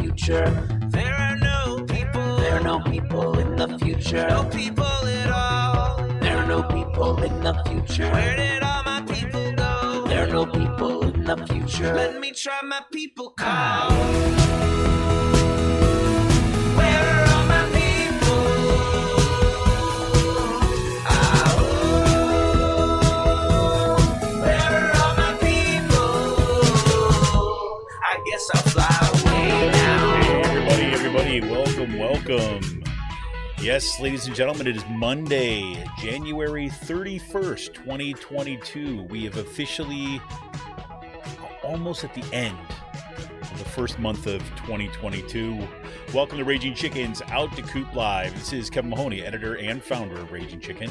future. There are no people in the future. No people at all. There are no people in the future. Where did all my people go? There are no people in the future. Let me try my people call. Where are all my people? Where are all my people? I guess I'll fly away now. Hey, everybody, welcome. Yes, ladies and gentlemen, it is Monday, January 31st, 2022. We have officially almost at the end of the first month of 2022. Welcome to Raging Chicken's Out to Coop Live. This is Kevin Mahoney, editor and founder of Raging Chicken.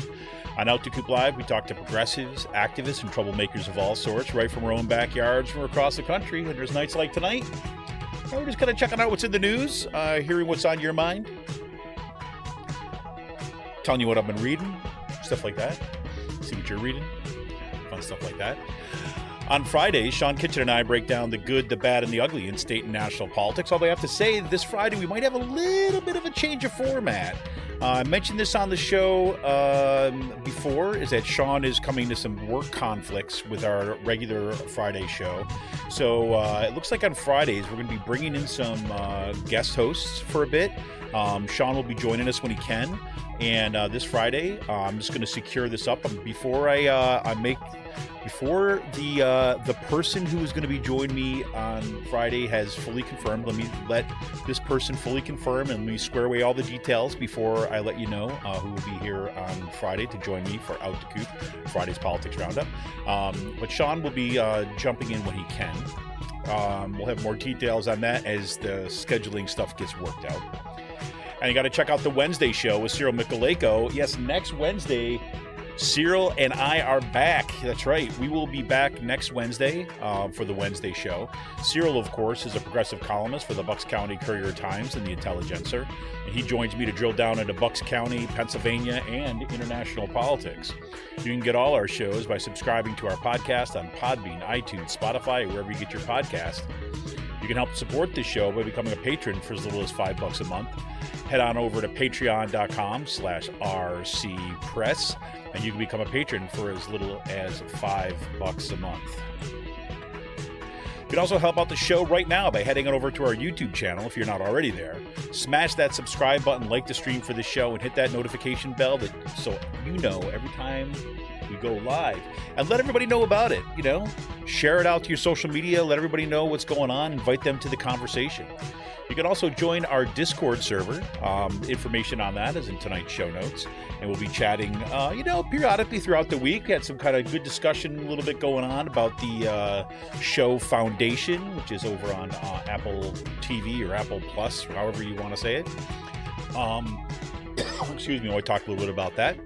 On Out to Coop Live, we talk to progressives, activists, and troublemakers of all sorts, right from our own backyards from across the country. And there's nights like tonight, we're just kind of checking out what's in the news, hearing what's on your mind, telling you what I've been reading, stuff like that. See what you're reading, fun stuff like that. On Fridays, Sean Kitchen and I break down the good, the bad, and the ugly in state and national politics. Although I have to say, this Friday we might have a little bit of a change of format. I mentioned this on the show before, is that Sean is coming to some work conflicts with our regular Friday show. So it looks like on Fridays we're going to be bringing in some guest hosts for a bit. Sean will be joining us when he can. And this Friday, I'm just going to secure this up. Before the person who is going to be joining me on Friday has fully confirmed, let me let this person fully confirm and let me square away all the details before I let you know who will be here on Friday to join me for Out to Coop, Friday's Politics Roundup. But Sean will be jumping in when he can. We'll have more details on that as the scheduling stuff gets worked out. And you got to check out the Wednesday show with Cyril Michaleko. Yes, next Wednesday, Cyril and I are back. That's right. We will be back next Wednesday for the Wednesday show. Cyril, of course, is a progressive columnist for the Bucks County Courier Times and the Intelligencer. And he joins me to drill down into Bucks County, Pennsylvania, and international politics. You can get all our shows by subscribing to our podcast on Podbean, iTunes, Spotify, or wherever you get your podcast. You can help support this show by becoming a patron for as little as $5 a month. Head on over to patreon.com/rcpress, and you can become a patron for as little as $5 a month. You can also help out the show right now by heading on over to our YouTube channel if you're not already there. Smash that subscribe button, like the stream for the show, and hit that notification bell so you know every time we go live. And let everybody know about it, Share it out to your social media, let everybody know what's going on, invite them to the conversation. You can also join our Discord server. Information on that is in tonight's show notes. And we'll be chatting, periodically throughout the week. We had some kind of good discussion, a little bit going on about the show Foundation, which is over on Apple TV or Apple Plus, however you want to say it. Excuse me, I talked a little bit about that.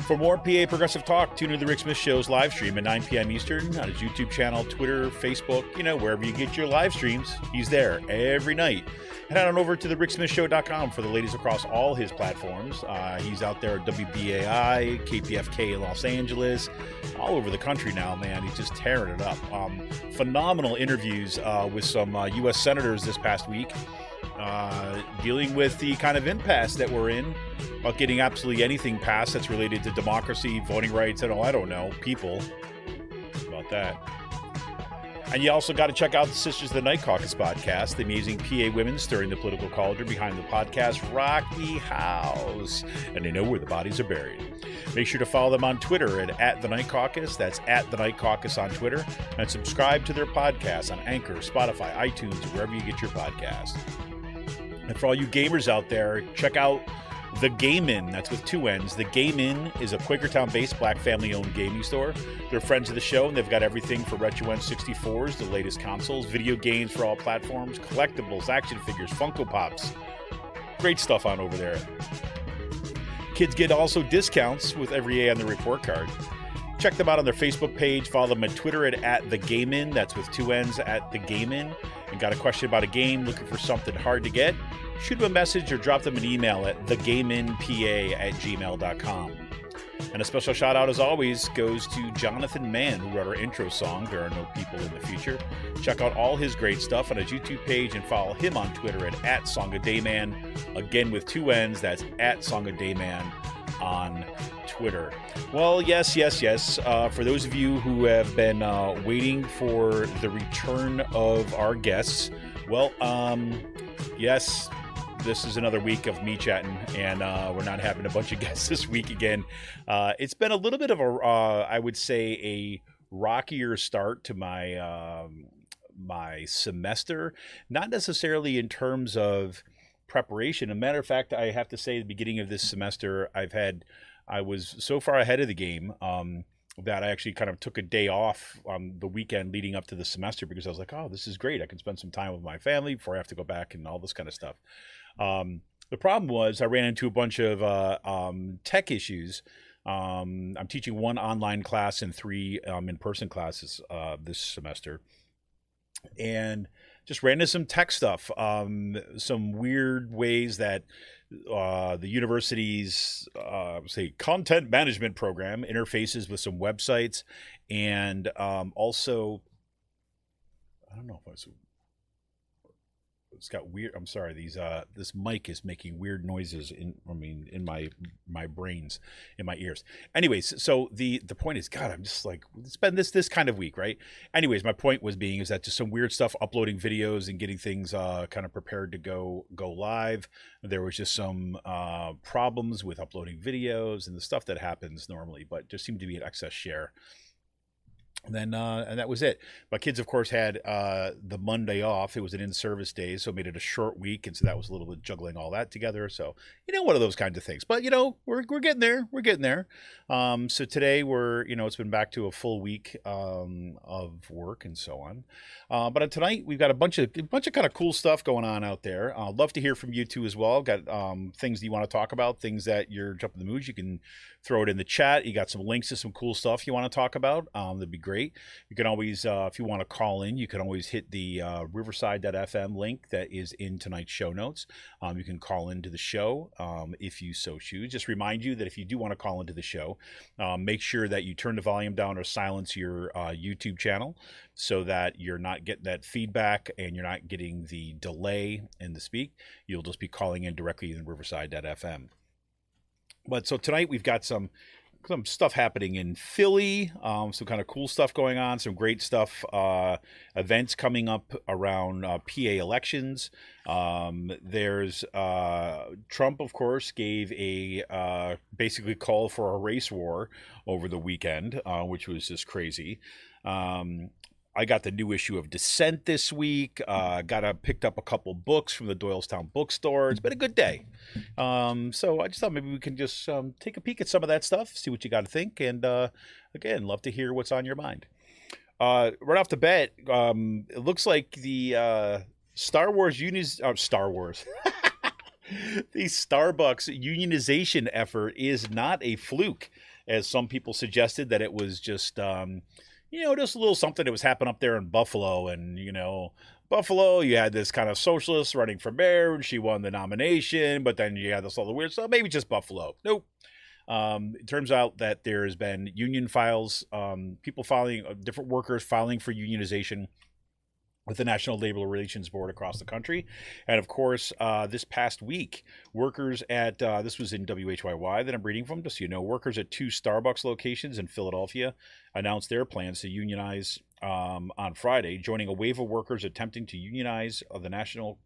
For more PA Progressive Talk, tune into the Rick Smith Show's live stream at 9 p.m. Eastern on his YouTube channel, Twitter, Facebook, wherever you get your live streams. He's there every night. Head on over to the ricksmithshow.com for the latest across all his platforms. He's out there at WBAI, KPFK in Los Angeles, all over the country now, man. He's just tearing it up. Phenomenal interviews with some U.S. senators this past week. Dealing with the kind of impasse that we're in about getting absolutely anything passed that's related to democracy, voting rights, and people. About that. And you also got to check out the Sisters of the Night Caucus podcast, the amazing PA women stirring the political cauldron behind the podcast Rock the House, and they know where the bodies are buried. Make sure to follow them on Twitter at The Night Caucus. That's at The Night Caucus on Twitter. And subscribe to their podcast on Anchor, Spotify, iTunes, wherever you get your podcast. And for all you gamers out there, check out The Game In. That's with 2 N's. The Game In is a Quakertown-based black family-owned gaming store. They're friends of the show, and they've got everything for Retro N64s, the latest consoles, video games for all platforms, collectibles, action figures, Funko Pops. Great stuff on over there. Kids get also discounts with every A on the report card. Check them out on their Facebook page. Follow them on Twitter at The Game In. That's with 2 N's at The Game In. And got a question about a game, looking for something hard to get? Shoot them a message or drop them an email at thegameinpa@gmail.com. And a special shout out, as always, goes to Jonathan Mann, who wrote our intro song, There Are No People in the Future. Check out all his great stuff on his YouTube page and follow him on Twitter at @SongADayman. Again, with 2 N's, that's @SongADayman on Twitter. Well, yes. For those of you who have been waiting for the return of our guests, well, yes, this is another week of me chatting, and we're not having a bunch of guests this week again. It's been a little bit of I would say, a rockier start to my my semester, not necessarily in terms of preparation. As a matter of fact, I have to say, at the beginning of this semester, I was so far ahead of the game that I actually kind of took a day off on the weekend leading up to the semester, because I was like, oh, this is great. I can spend some time with my family before I have to go back and all this kind of stuff. The problem was I ran into a bunch of tech issues. I'm teaching 1 online class and 3 in-person classes this semester, and just ran into some tech stuff, some weird ways that the university's say content management program interfaces with some websites, and also, I don't know if it's got weird. I'm sorry. This mic is making weird noises in my brains, in my ears. Anyways, so the point is, God, I'm just like, it's been this kind of week, right? Anyways, my point was being is that just some weird stuff, uploading videos and getting things kind of prepared to go live. There was just some problems with uploading videos and the stuff that happens normally, but just seemed to be an excess share. And then, and that was it. My kids, of course, had the Monday off. It was an in-service day, so it made it a short week, and so that was a little bit juggling all that together. So, one of those kinds of things. But we're getting there. We're getting there. So today it's been back to a full week of work and so on. But tonight we've got a bunch of kind of cool stuff going on out there. I'd love to hear from you too as well. Got things that you want to talk about, things that you're jumping the mood. You can throw it in the chat. You got some links to some cool stuff you want to talk about. That'd be great. You can always, if you want to call in, you can always hit the riverside.fm link that is in tonight's show notes. You can call into the show if you so choose. Just remind you that if you do want to call into the show, make sure that you turn the volume down or silence your YouTube channel so that you're not getting that feedback and you're not getting the delay in the speak. You'll just be calling in directly in riverside.fm. But so tonight we've got some stuff happening in Philly, some kind of cool stuff going on, some great stuff, events coming up around PA elections. There's Trump, of course, gave a basically call for a race war over the weekend, which was just crazy. I got the new issue of Dissent this week. Picked up a couple books from the Doylestown bookstore. It's been a good day. So I just thought maybe we can just take a peek at some of that stuff, see what you got to think, and again, love to hear what's on your mind. Right off the bat, it looks like the Star Wars the Starbucks unionization effort is not a fluke, as some people suggested that it was just just a little something that was happening up there in Buffalo. And, Buffalo, you had this kind of socialist running for mayor, and she won the nomination, but then you had this other weird stuff. Maybe just Buffalo. Nope. It turns out that there's been union files, people filing, different workers filing for unionization with the National Labor Relations Board across the country. And of course, this past week, workers at, this was in WHYY that I'm reading from, just so you know, workers at 2 Starbucks locations in Philadelphia announced their plans to unionize on Friday, joining a wave of workers attempting to unionize the national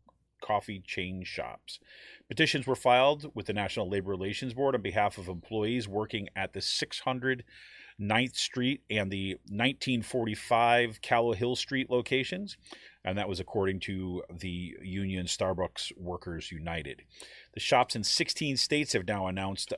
coffee chain shops. Petitions were filed with the National Labor Relations Board on behalf of employees working at the 600 9th Street and the 1945 Callow Hill Street locations, and that was according to the union Starbucks Workers United. The shops in 16 states have now announced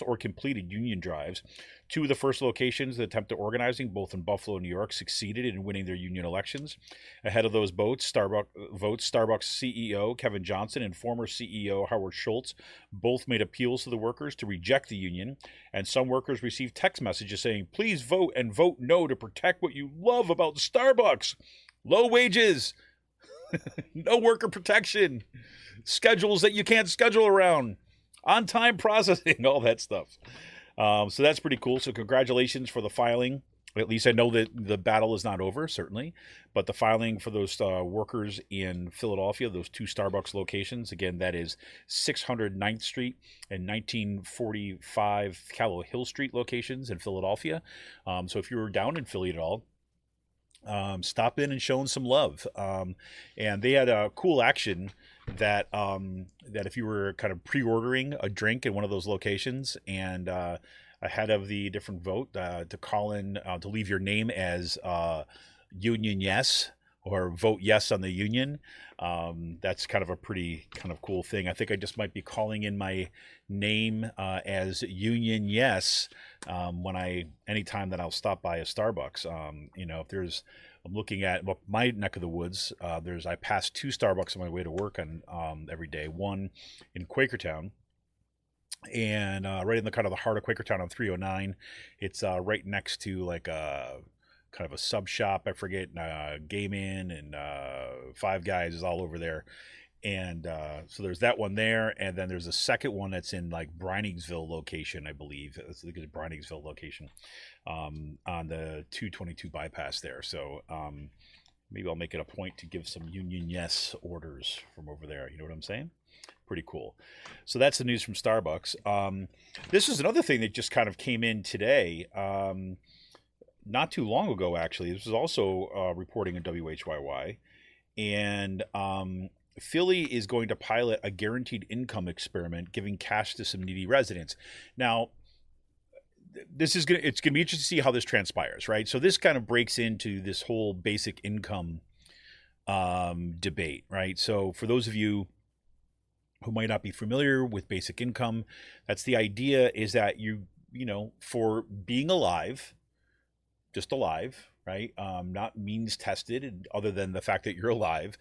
or completed union drives. 2 of the first locations that attempted organizing, both in Buffalo and New York, succeeded in winning their union elections. Ahead of those votes, Starbucks CEO Kevin Johnson and former CEO Howard Schultz both made appeals to the workers to reject the union, and some workers received text messages saying, "Please vote and vote no to protect what you love about Starbucks. Low wages, no worker protection, schedules that you can't schedule around." on-time processing, all that stuff. So that's pretty cool. So congratulations for the filing. At least I know that the battle is not over, certainly. But the filing for those workers in Philadelphia, those 2 Starbucks locations, again, that is 600 9th Street and 1945 Callow Hill Street locations in Philadelphia. So if you were down in Philly at all, stop in and show them some love. And they had a cool action that that if you were kind of pre-ordering a drink in one of those locations and ahead of the different vote to call in to leave your name as union yes or vote yes on the union. That's kind of a pretty kind of cool thing. I think I just might be calling in my name as union yes anytime that I'll stop by a Starbucks. I'm looking at my neck of the woods. I pass 2 Starbucks on my way to work on every day. One in Quakertown, and right in the kind of the heart of Quakertown on 309. It's right next to like a kind of a sub shop. I forget, Game Inn and Five Guys is all over there. And so there's that one there, and then there's a second one that's in like Breiningsville location, I believe. I think it's Breiningsville location on the 222 bypass there. So maybe I'll make it a point to give some Union Yes orders from over there. You know what I'm saying? Pretty cool. So that's the news from Starbucks. This is another thing that just kind of came in today, not too long ago, actually. This was also reporting in WHYY. And Philly is going to pilot a guaranteed income experiment, giving cash to some needy residents. Now, it's going to be interesting to see how this transpires, right? So this kind of breaks into this whole basic income debate, right? So for those of you who might not be familiar with basic income, that's the idea, is that you know, for being alive, just alive, right? Not means tested, and other than the fact that you're alive,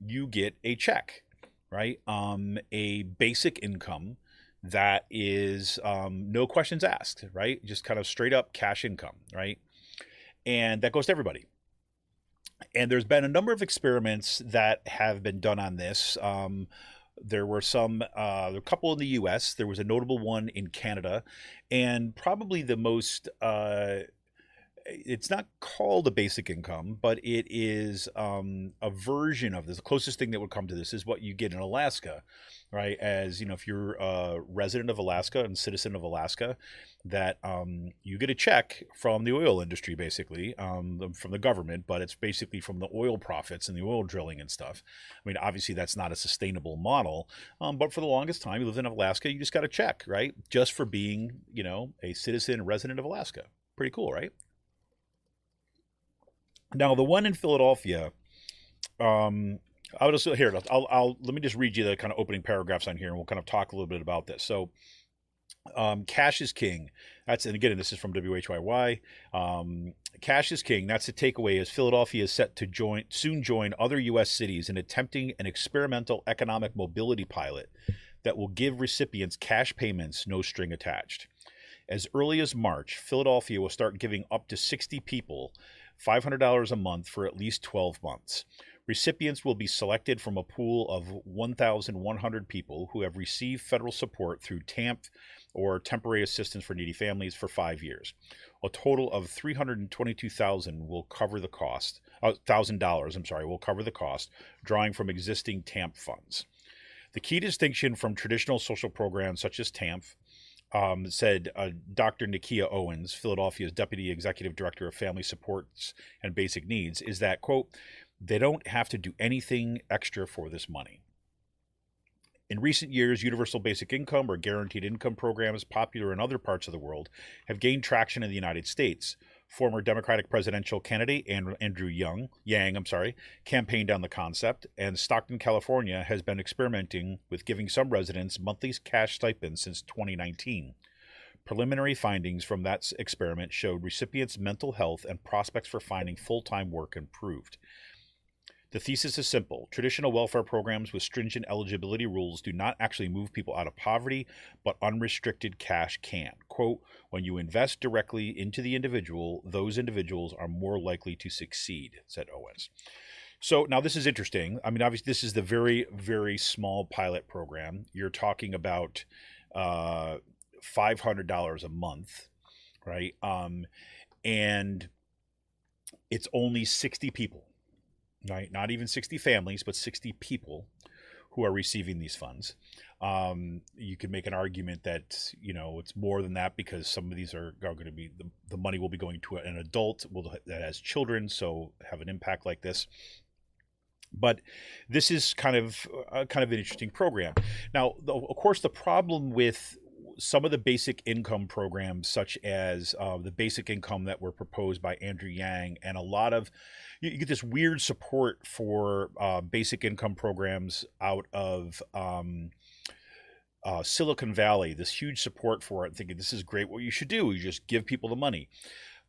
you get a check, right? A basic income that is no questions asked, right? Just kind of straight up cash income, right? And that goes to everybody. And there's been a number of experiments that have been done on this. There were a couple in the U.S. There was a notable one in Canada, and probably the most, it's not called a basic income, but it is a version of this. The closest thing that would come to this is what you get in Alaska, right? As you know, if you're a resident of Alaska and citizen of Alaska, that you get a check from the oil industry, basically, from the government, but it's basically from the oil profits and the oil drilling and stuff. I mean, obviously that's not a sustainable model, but for the longest time, you lived in Alaska, you just got a check, right? Just for being, you know, a citizen and resident of Alaska. Pretty cool, right? Now, the one in Philadelphia, I'll let me just read you the kind of opening paragraphs on here, and we'll kind of talk a little bit about this. So, cash is king. And again, this is from WHYY. Cash is king. That's the takeaway, as Philadelphia is set to soon join other U.S. cities in attempting an experimental economic mobility pilot that will give recipients cash payments, no string attached. As early as March, Philadelphia will start giving up to 60 people $500 a month for at least 12 months. Recipients will be selected from a pool of 1,100 people who have received federal support through TAMP or Temporary Assistance for Needy Families for 5 years. A total of $322,000 will cover the cost. $1,000, will cover the cost, drawing from existing TAMP funds. The key distinction from traditional social programs such as TAMP, said Dr. Nakia Owens, Philadelphia's Deputy Executive Director of Family Supports and Basic Needs, is that, quote, they don't have to do anything extra for this money. In recent years, universal basic income or guaranteed income programs popular in other parts of the world have gained traction in the United States. Former Democratic presidential candidate Andrew Yang campaigned on the concept, and Stockton, California has been experimenting with giving some residents monthly cash stipends since 2019. Preliminary findings from that experiment showed recipients' mental health and prospects for finding full-time work improved. The thesis is simple. Traditional welfare programs with stringent eligibility rules do not actually move people out of poverty, but unrestricted cash can. Quote, when you invest directly into the individual, those individuals are more likely to succeed, said Owens. So now this is interesting. I mean, obviously this is the very, very small pilot program. You're talking about $500 a month, right? And it's only 60 people, right? Not even 60 families, but 60 people who are receiving these funds. You can make an argument that, it's more than that, because some of these are going to be, the money will be going to an adult that has children, so have an impact like this. But this is kind of an interesting program. Now, of course, the problem with some of the basic income programs, such as the basic income that were proposed by Andrew Yang, and a lot of, you get this weird support for basic income programs out of Silicon Valley, this huge support for it, thinking this is great, what you should do, you just give people the money.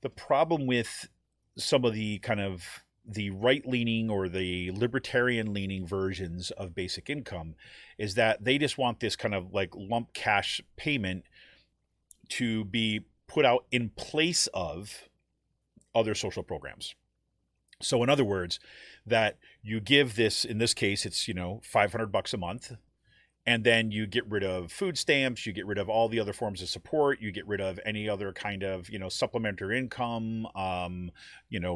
The problem with some of the kind of the right-leaning or the libertarian-leaning versions of basic income is that they just want this kind of like lump cash payment to be put out in place of other social programs. So in other words, that you give this, in this case, it's, $500 a month, and then you get rid of food stamps, you get rid of all the other forms of support, you get rid of any other kind of, supplementary income,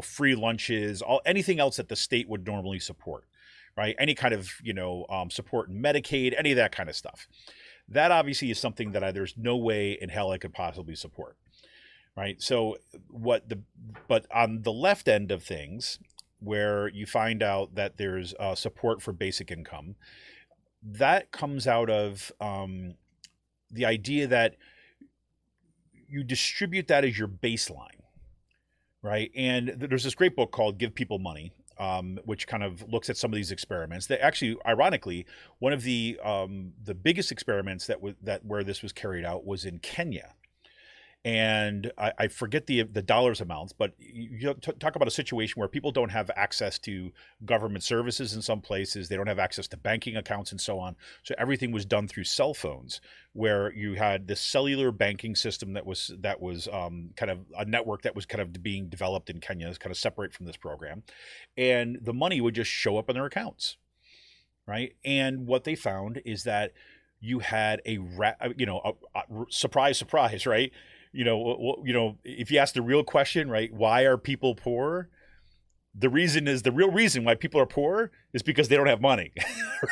free lunches, anything else that the state would normally support, right? Any kind of, support in Medicaid, any of that kind of stuff. That obviously is something that there's no way in hell I could possibly support, right? So but on the left end of things, where you find out that there's support for basic income, that comes out of the idea that you distribute that as your baseline, right? And there's this great book called Give People Money, which kind of looks at some of these experiments. That actually, ironically, one of the biggest experiments where this was carried out was in Kenya. And I forget the dollars amounts, but you talk about a situation where people don't have access to government services in some places. They don't have access to banking accounts and so on. So everything was done through cell phones, where you had this cellular banking system that was kind of a network that was kind of being developed in Kenya, kind of separate from this program. And the money would just show up in their accounts, right? And what they found is that you had a surprise, surprise, right? If you ask the real question, right, why are people poor? The real reason why people are poor is because they don't have money,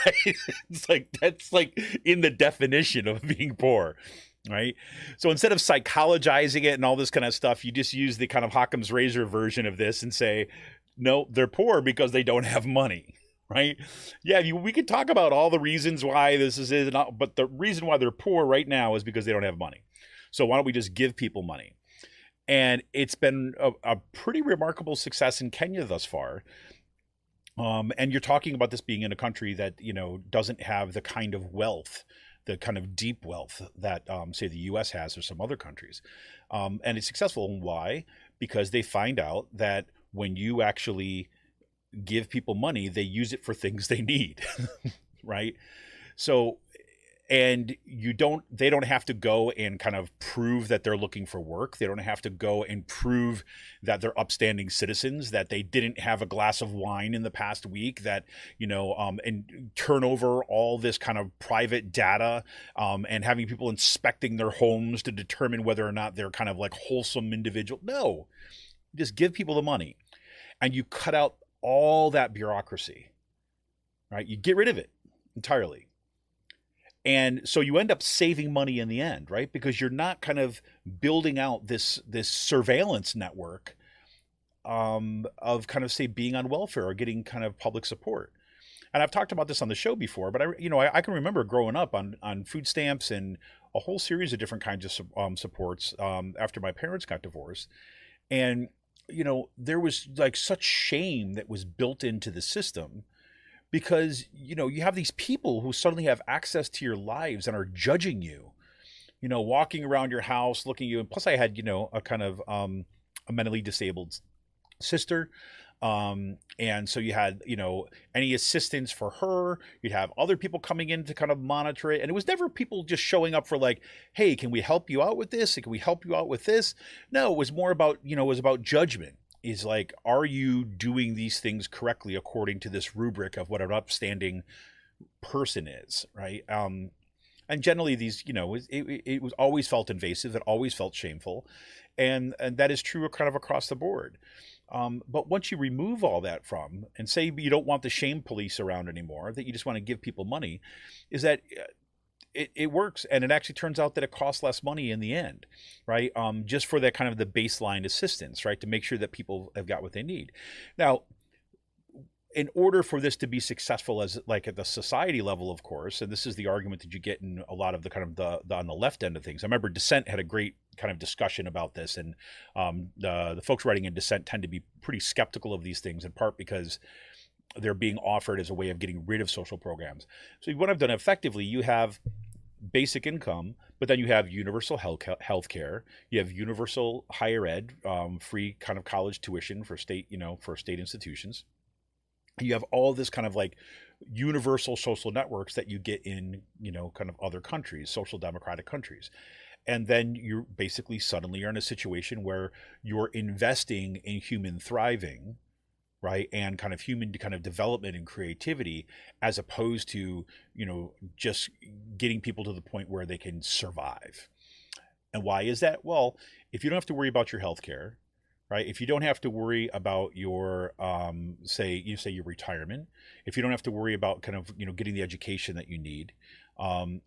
right? It's like, that's like in the definition of being poor, right? So instead of psychologizing it and all this kind of stuff, you just use the kind of Occam's razor version of this and say, no, they're poor because they don't have money. Right? Yeah, we could talk about all the reasons why this is it, but the reason why they're poor right now is because they don't have money. So why don't we just give people money? And it's been a pretty remarkable success in Kenya thus far. And you're talking about this being in a country that, doesn't have the kind of wealth, the kind of deep wealth that, say, the U.S. has or some other countries. And it's successful. And why? Because they find out that when you actually give people money, they use it for things they need, right? So, and they don't have to go and kind of prove that they're looking for work. They don't have to go and prove that they're upstanding citizens, that they didn't have a glass of wine in the past week, that, and turn over all this kind of private data, and having people inspecting their homes to determine whether or not they're kind of like wholesome individual. No, just give people the money, and you cut out all that bureaucracy, right? You get rid of it entirely. And so you end up saving money in the end, right? Because you're not kind of building out this surveillance network of kind of, say, being on welfare or getting kind of public support. And I've talked about this on the show before, but I can remember growing up on food stamps and a whole series of different kinds of supports after my parents got divorced. And, there was like such shame that was built into the system, because, you have these people who suddenly have access to your lives and are judging you, walking around your house, looking at you. And plus I had, a kind of a mentally disabled sister. And so you had, any assistance for her, you'd have other people coming in to kind of monitor it. And it was never people just showing up for like, hey, can we help you out with this? Can we help you out with this? No, it was more about, it was about judgment. Is like, are you doing these things correctly according to this rubric of what an upstanding person is, right? And generally these, it was always felt invasive. It always felt shameful. And that is true kind of across the board. But once you remove all that from, and say you don't want the shame police around anymore, that you just want to give people money, is that it works. And it actually turns out that it costs less money in the end, right? Just for that kind of the baseline assistance, right? To make sure that people have got what they need. Now, in order for this to be successful as like at the society level, of course, and this is the argument that you get in a lot of the kind of the on the left end of things. I remember Dissent had a great kind of discussion about this, and the folks writing in Dissent tend to be pretty skeptical of these things, in part because they're being offered as a way of getting rid of social programs. So what I've done effectively, you have basic income, but then you have universal health care, you have universal higher ed, free kind of college tuition for state, for state institutions. You have all this kind of like universal social networks that you get in, kind of other countries, social democratic countries. And then you're basically suddenly you're in a situation where you're investing in human thriving, right? And kind of human kind of development and creativity, as opposed to, just getting people to the point where they can survive. And why is that? Well, if you don't have to worry about your health care, right? If you don't have to worry about your, say your retirement, if you don't have to worry about kind of, getting the education that you need,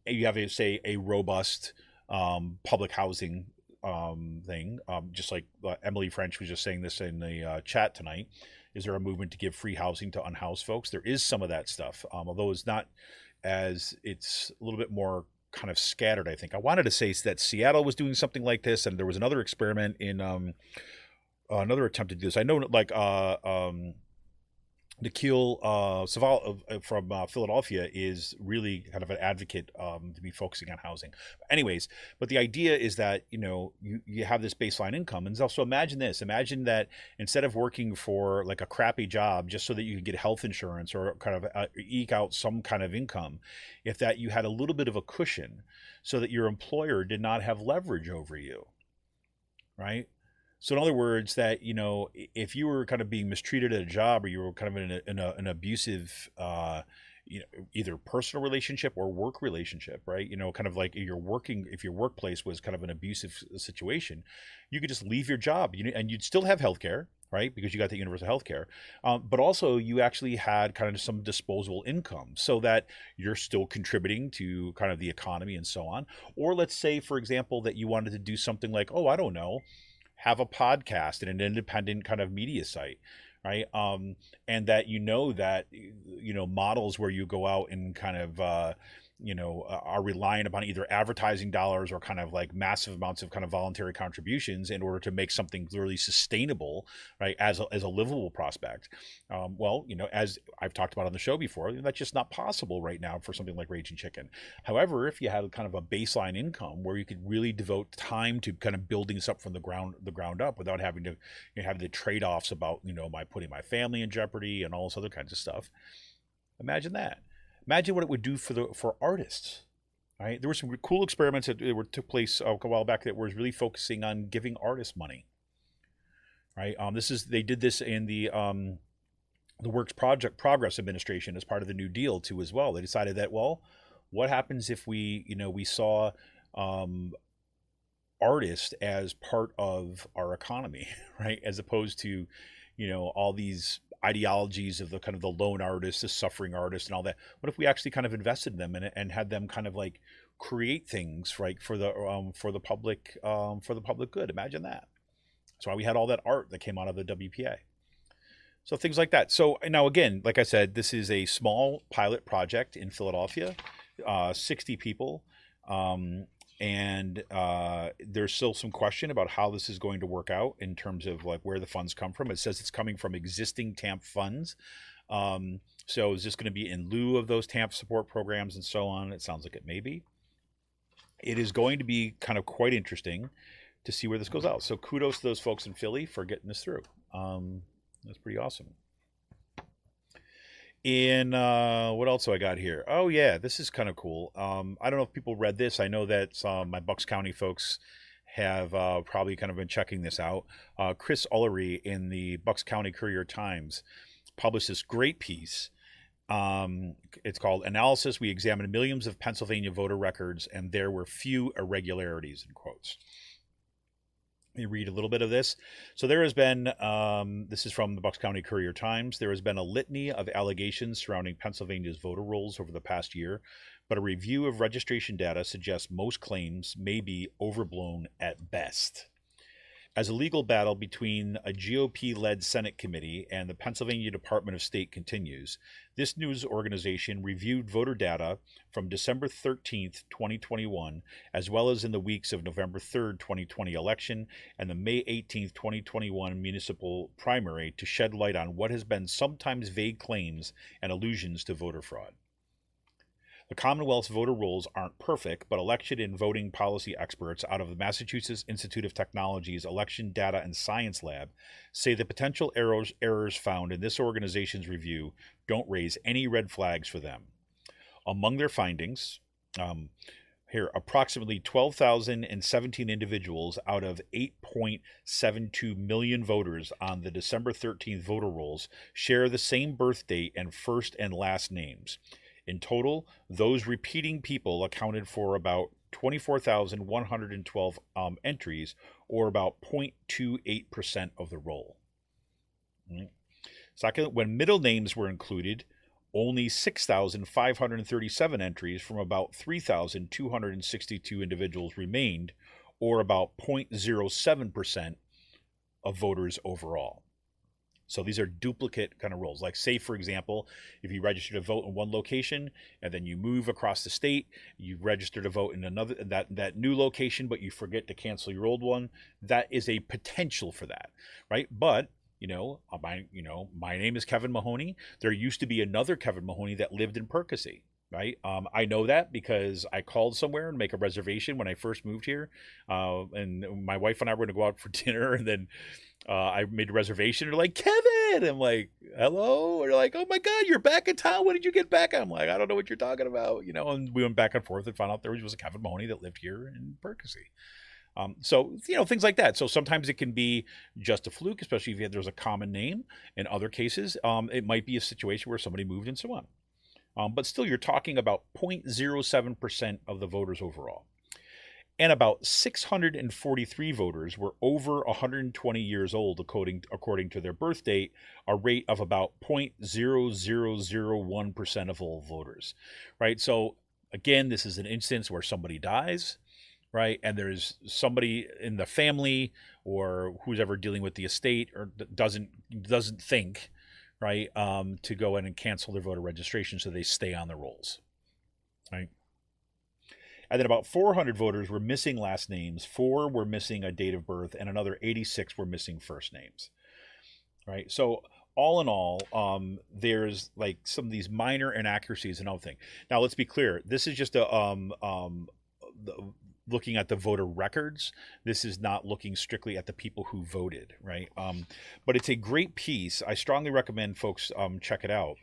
you have a robust public housing thing, just like Emily French was just saying this in the chat tonight. Is there a movement to give free housing to unhoused folks? There is some of that stuff, although it's a little bit more kind of scattered, I think. I wanted to say that Seattle was doing something like this, and there was another experiment in another attempt to do this. I know, like Nikhil Saval from Philadelphia is really kind of an advocate to be focusing on housing. Anyways, but the idea is that you have this baseline income, and also imagine this: imagine that instead of working for like a crappy job just so that you could get health insurance or kind of eke out some kind of income, if that you had a little bit of a cushion so that your employer did not have leverage over you, right? So in other words, that, if you were kind of being mistreated at a job, or you were kind of in an abusive, either personal relationship or work relationship, right? Kind of like if your workplace was kind of an abusive situation, you could just leave your job, and you'd still have healthcare, right? Because you got the universal healthcare, but also you actually had kind of some disposable income, so that you're still contributing to kind of the economy and so on. Or let's say, for example, that you wanted to do something like, I don't know, have a podcast and an independent kind of media site, right? And that that models where you go out and kind of are reliant upon either advertising dollars or kind of like massive amounts of kind of voluntary contributions in order to make something really sustainable, right? As a livable prospect. As I've talked about on the show before, that's just not possible right now for something like Raging Chicken. However, if you had kind of a baseline income where you could really devote time to kind of building this up from the ground up without having to have the trade-offs about, my putting my family in jeopardy and all this other kinds of stuff. Imagine that. Imagine what it would do for artists, right? There were some cool experiments that took place a while back that was really focusing on giving artists money, right? They did this in the Works Progress Administration as part of the New Deal too as well. They decided that, what happens if we saw artists as part of our economy, right? As opposed to, all these ideologies of the kind of the lone artist, the suffering artist, and all that. What if we actually kind of invested in them and had them kind of like create things, right, for the public good? Imagine that. That's why we had all that art that came out of the WPA. So things like that. So now again, like I said, this is a small pilot project in Philadelphia, 60 people. And there's still some question about how this is going to work out in terms of like where the funds come from. It says it's coming from existing TAMP funds. So is this going to be in lieu of those TAMP support programs and so on? It sounds like it may be. It is going to be kind of quite interesting to see where this goes out. So kudos to those folks in Philly for getting this through. That's pretty awesome. In what else do I got here? Oh yeah, this is kind of cool. I don't know if people read this. I know that my Bucks County folks have probably kind of been checking this out. Chris Ullery in the Bucks County Courier Times published this great piece It's called Analysis. We examined millions of Pennsylvania voter records, and there were few irregularities, in quotes. Let me read a little bit of this. So there has been, this is from the Bucks County Courier Times, there has been a litany of allegations surrounding Pennsylvania's voter rolls over the past year, but a review of registration data suggests most claims may be overblown at best. As a legal battle between a GOP-led Senate committee and the Pennsylvania Department of State continues, this news organization reviewed voter data from December 13th, 2021, as well as in the weeks of November 3rd, 2020 election and the May 18th, 2021 municipal primary to shed light on what has been sometimes vague claims and allusions to voter fraud. The Commonwealth's voter rolls aren't perfect, but election and voting policy experts out of the Massachusetts Institute of Technology's Election Data and Science Lab say the potential errors found in this organization's review don't raise any red flags for them. Among their findings, approximately 12,017 individuals out of 8.72 million voters on the December 13th voter rolls share the same birth date and first and last names. In total, those repeating people accounted for about 24,112 entries, or about 0.28% of the roll. Second, when middle names were included, only 6,537 entries from about 3,262 individuals remained, or about 0.07% of voters overall. So these are duplicate kind of rolls. Like, say, for example, if you register to vote in one location and then you move across the state, you register to vote in another that new location, but you forget to cancel your old one. That is a potential for that, right? But my name is Kevin Mahoney. There used to be another Kevin Mahoney that lived in Percy. Right. I know that because I called somewhere and make a reservation when I first moved here. And my wife and I were going to go out for dinner, and then I made a reservation. They're like, Kevin. I'm like, hello. And they're like, oh my God, you're back in town. When did you get back? I'm like, I don't know what you're talking about. And we went back and forth and found out there was a Kevin Mahoney that lived here in Percy. So, things like that. So sometimes it can be just a fluke, especially if there's a common name. In other cases, it might be a situation where somebody moved and so on. But still, you're talking about 0.07% of the voters overall. And about 643 voters were over 120 years old, according to their birth date, a rate of about 0.0001% of all voters, right? So, again, this is an instance where somebody dies, right? And there's somebody in the family or who's ever dealing with the estate or doesn't think, right, to go in and cancel their voter registration so they stay on the rolls, right? And then about 400 voters were missing last names, 4 were missing a date of birth, and another 86 were missing first names, right? So all in all, there's like some of these minor inaccuracies and everything. Now, let's be clear. This is just looking at the voter records. This is not looking strictly at the people who voted, right? But it's a great piece. I strongly recommend folks check it out.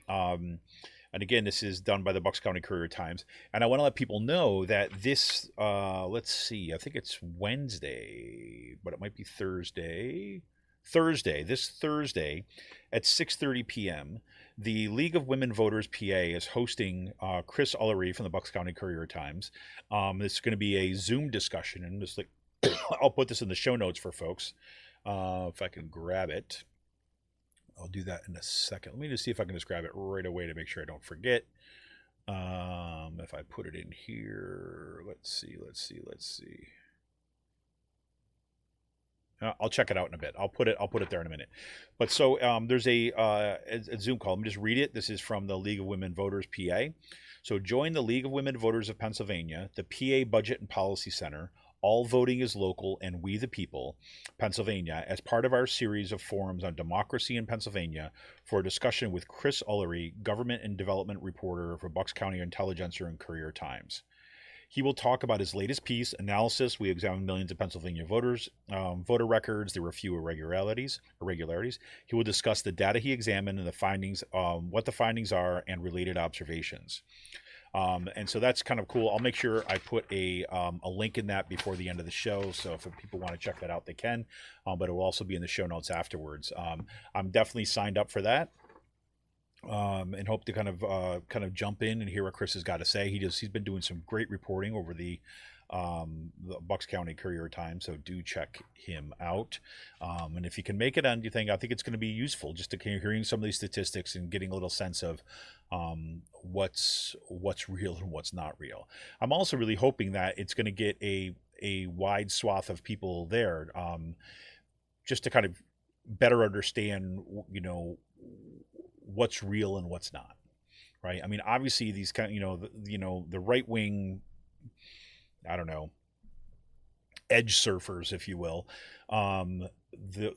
And again, this is done by the Bucks County Courier Times. And I want to let people know that this, let's see, I think it's Wednesday, but it might be Thursday. This Thursday at 6:30 p.m., the League of Women Voters PA is hosting Chris Ullery from the Bucks County Courier Times. This is going to be a Zoom discussion, and just like I'll put this in the show notes for folks if I can grab it. I'll do that in a second. Let me just see if I can just grab it right away to make sure I don't forget. If I put it in here, let's see. I'll check it out in a bit. I'll put it there in a minute. But so there's a Zoom call. Let me just read it. This is from the League of Women Voters PA. So join the League of Women Voters of Pennsylvania, the PA Budget and Policy Center, All Voting is Local, and We the People, Pennsylvania, as part of our series of forums on democracy in Pennsylvania for a discussion with Chris Ullery, Government and Development Reporter for Bucks County Intelligencer and Courier Times. He will talk about his latest piece, Analysis. We examined millions of Pennsylvania voters, voter records. There were a few irregularities. He will discuss the data he examined and the findings, what the findings are, and related observations. And so that's kind of cool. I'll make sure I put a link in that before the end of the show. So if people want to check that out, they can. But it will also be in the show notes afterwards. I'm definitely signed up for that. and hope to kind of jump in and hear what Chris has got to say. He's been doing some great reporting over the Bucks County Courier Times, so do check him out. And if you can make it on, I think it's going to be useful just to hearing some of these statistics and getting a little sense of what's real and what's not real. I'm also really hoping that it's going to get a wide swath of people there, just to kind of better understand, what's real and what's not, right? I mean, obviously these kind of, the right wing, I don't know, edge surfers, if you will,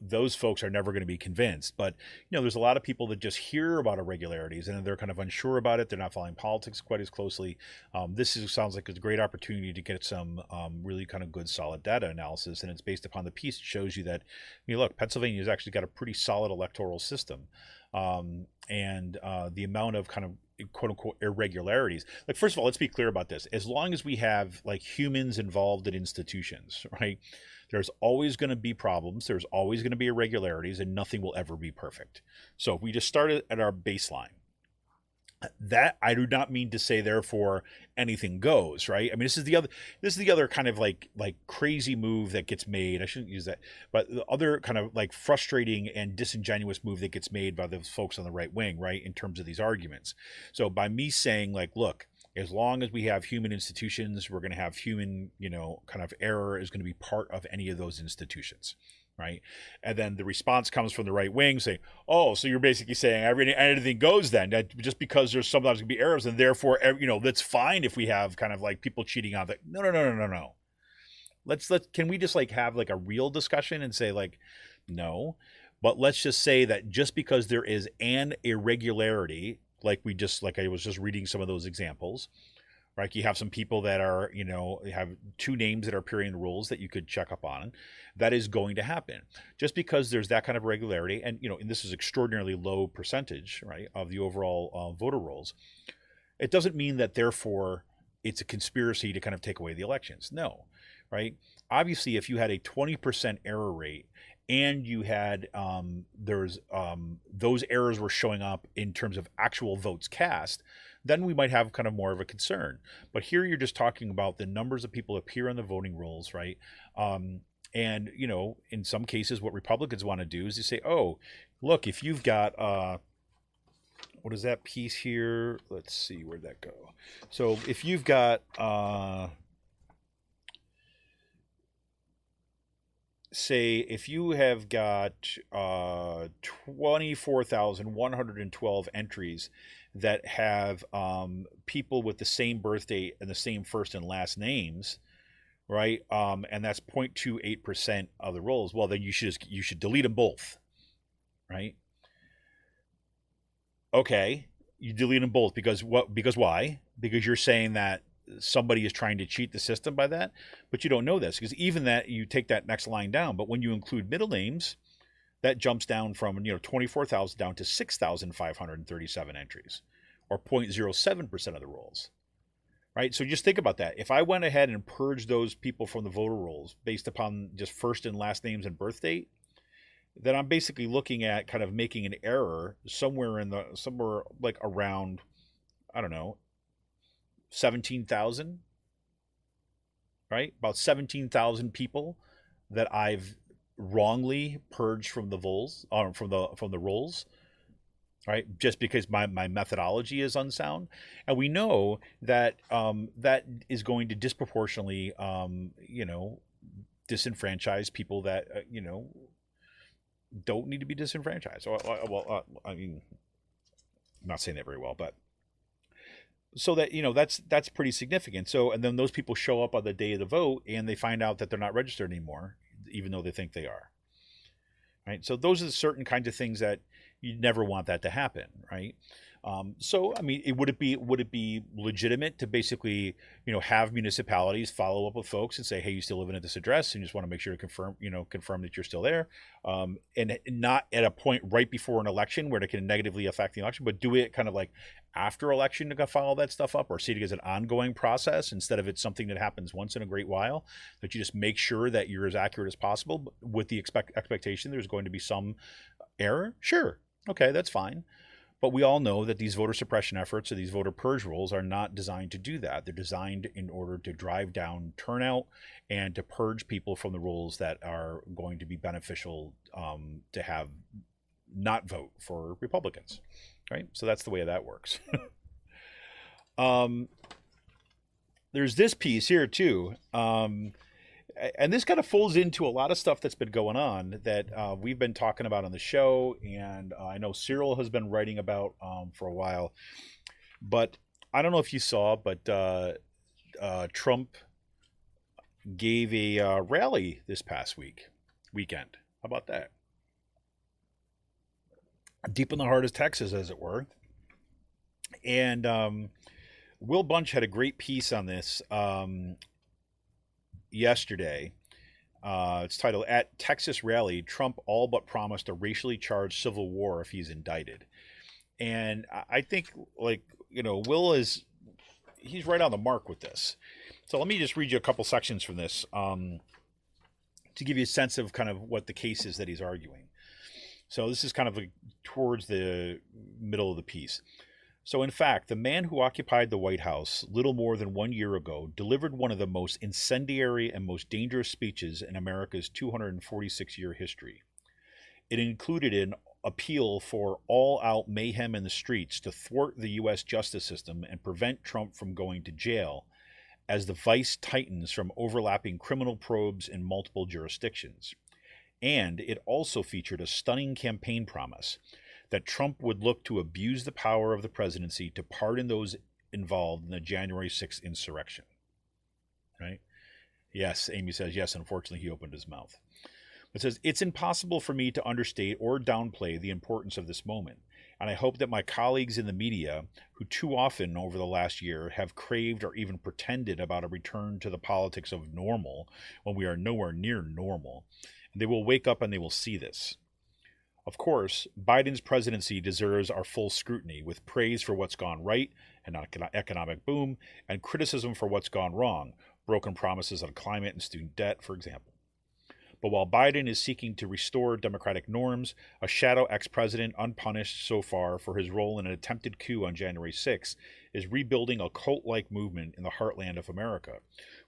those folks are never going to be convinced. But there's a lot of people that just hear about irregularities and they're kind of unsure about it. They're not following politics quite as closely. Sounds like it's a great opportunity to get some really kind of good solid data analysis, and it's based upon the piece. It shows you that, look, Pennsylvania's actually got a pretty solid electoral system, and the amount of kind of quote unquote irregularities. Like, first of all, let's be clear about this. As long as we have like humans involved in institutions, right, there's always going to be problems. There's always going to be irregularities, and nothing will ever be perfect. So if we just started at our baseline, that I do not mean to say therefore anything goes, right? I mean, this is the other kind of like crazy move that gets made. I shouldn't use that, but the other kind of like frustrating and disingenuous move that gets made by those folks on the right wing, right, in terms of these arguments. So by me saying like, look, as long as we have human institutions, we're going to have human, kind of error is going to be part of any of those institutions. Right. And then the response comes from the right wing saying, oh, so you're basically saying anything goes then, that just because there's sometimes going to be errors and therefore, that's fine if we have kind of like people cheating on that. No. Can we just like have like a real discussion and say like, no, but let's just say that just because there is an irregularity, like I was just reading some of those examples, right? You have some people that are, have two names that are appearing in the rules that you could check up on. That is going to happen. Just because there's that kind of regularity, and, and this is extraordinarily low percentage, right, of the overall voter rolls, it doesn't mean that therefore it's a conspiracy to kind of take away the elections. No, right? Obviously, if you had a 20% error rate and you had those errors were showing up in terms of actual votes cast, then we might have kind of more of a concern. But here you're just talking about the numbers of people appear on the voting rolls, right? And, in some cases, what Republicans want to do is they say, oh, look, if you've got, what is that piece here? Let's see, where'd that go? So if you've got, say if you have got 24,112 entries that have people with the same birth date and the same first and last names, right? And that's 0.28% of the rolls. Well, then you should delete them both, right? Okay, you delete them both because what? Because why? Because you're saying that somebody is trying to cheat the system by that, but you don't know this because even that you take that next line down. But when you include middle names, that jumps down from 24,000 down to 6,537 entries, or 0.07% of the rolls, right? So just think about that. If I went ahead and purged those people from the voter rolls based upon just first and last names and birth date, then I'm basically looking at kind of making an error somewhere like around, I don't know, 17,000, right? About 17,000 people that I've wrongly purged from the rolls, from the rolls, right? Just because my methodology is unsound, and we know that that is going to disproportionately, disenfranchise people that don't need to be disenfranchised. Well, I mean, I'm not saying that very well, but. So that, that's pretty significant. So, and then those people show up on the day of the vote and they find out that they're not registered anymore, even though they think they are. Right. So those are the certain kinds of things that you never want that to happen. Right. So, I mean, would it be legitimate to basically, have municipalities follow up with folks and say, hey, you still living at this address, and you just want to make sure to confirm that you're still there, and not at a point right before an election where it can negatively affect the election, but do it kind of like after election to follow that stuff up, or see it as an ongoing process instead of it's something that happens once in a great while, that you just make sure that you're as accurate as possible with the expectation there's going to be some error. Sure. Okay, that's fine. But we all know that these voter suppression efforts or these voter purge rules are not designed to do that. They're designed in order to drive down turnout and to purge people from the rules that are going to be beneficial to have not vote for Republicans, right? So that's the way that works. There's this piece here too. And this kind of folds into a lot of stuff that's been going on that we've been talking about on the show, and I know Cyril has been writing about for a while. But I don't know if you saw, but Trump gave a rally this past weekend. How about that? Deep in the heart of Texas, as it were. And Will Bunch had a great piece on this yesterday. It's titled, "At Texas Rally, Trump All But Promised a Racially Charged Civil War If He's Indicted." And I think, Will he's right on the mark with this. So let me just read you a couple sections from this to give you a sense of kind of what the case is that he's arguing. So this is kind of towards the middle of the piece. "So in fact, the man who occupied the White House little more than 1 year ago delivered one of the most incendiary and most dangerous speeches in America's 246-year history. It included an appeal for all-out mayhem in the streets to thwart the U.S. justice system and prevent Trump from going to jail as the vice tightens from overlapping criminal probes in multiple jurisdictions. And it also featured a stunning campaign promise that Trump would look to abuse the power of the presidency to pardon those involved in the January 6th insurrection." Right? Yes, Amy says, yes, unfortunately, he opened his mouth. It says, "It's impossible for me to understate or downplay the importance of this moment, and I hope that my colleagues in the media, who too often over the last year have craved or even pretended about a return to the politics of normal when we are nowhere near normal, they will wake up and they will see this. Of course, Biden's presidency deserves our full scrutiny, with praise for what's gone right and economic boom, and criticism for what's gone wrong, broken promises on climate and student debt, for example. But while Biden is seeking to restore democratic norms, a shadow ex-president unpunished so far for his role in an attempted coup on January 6th is rebuilding a cult-like movement in the heartland of America,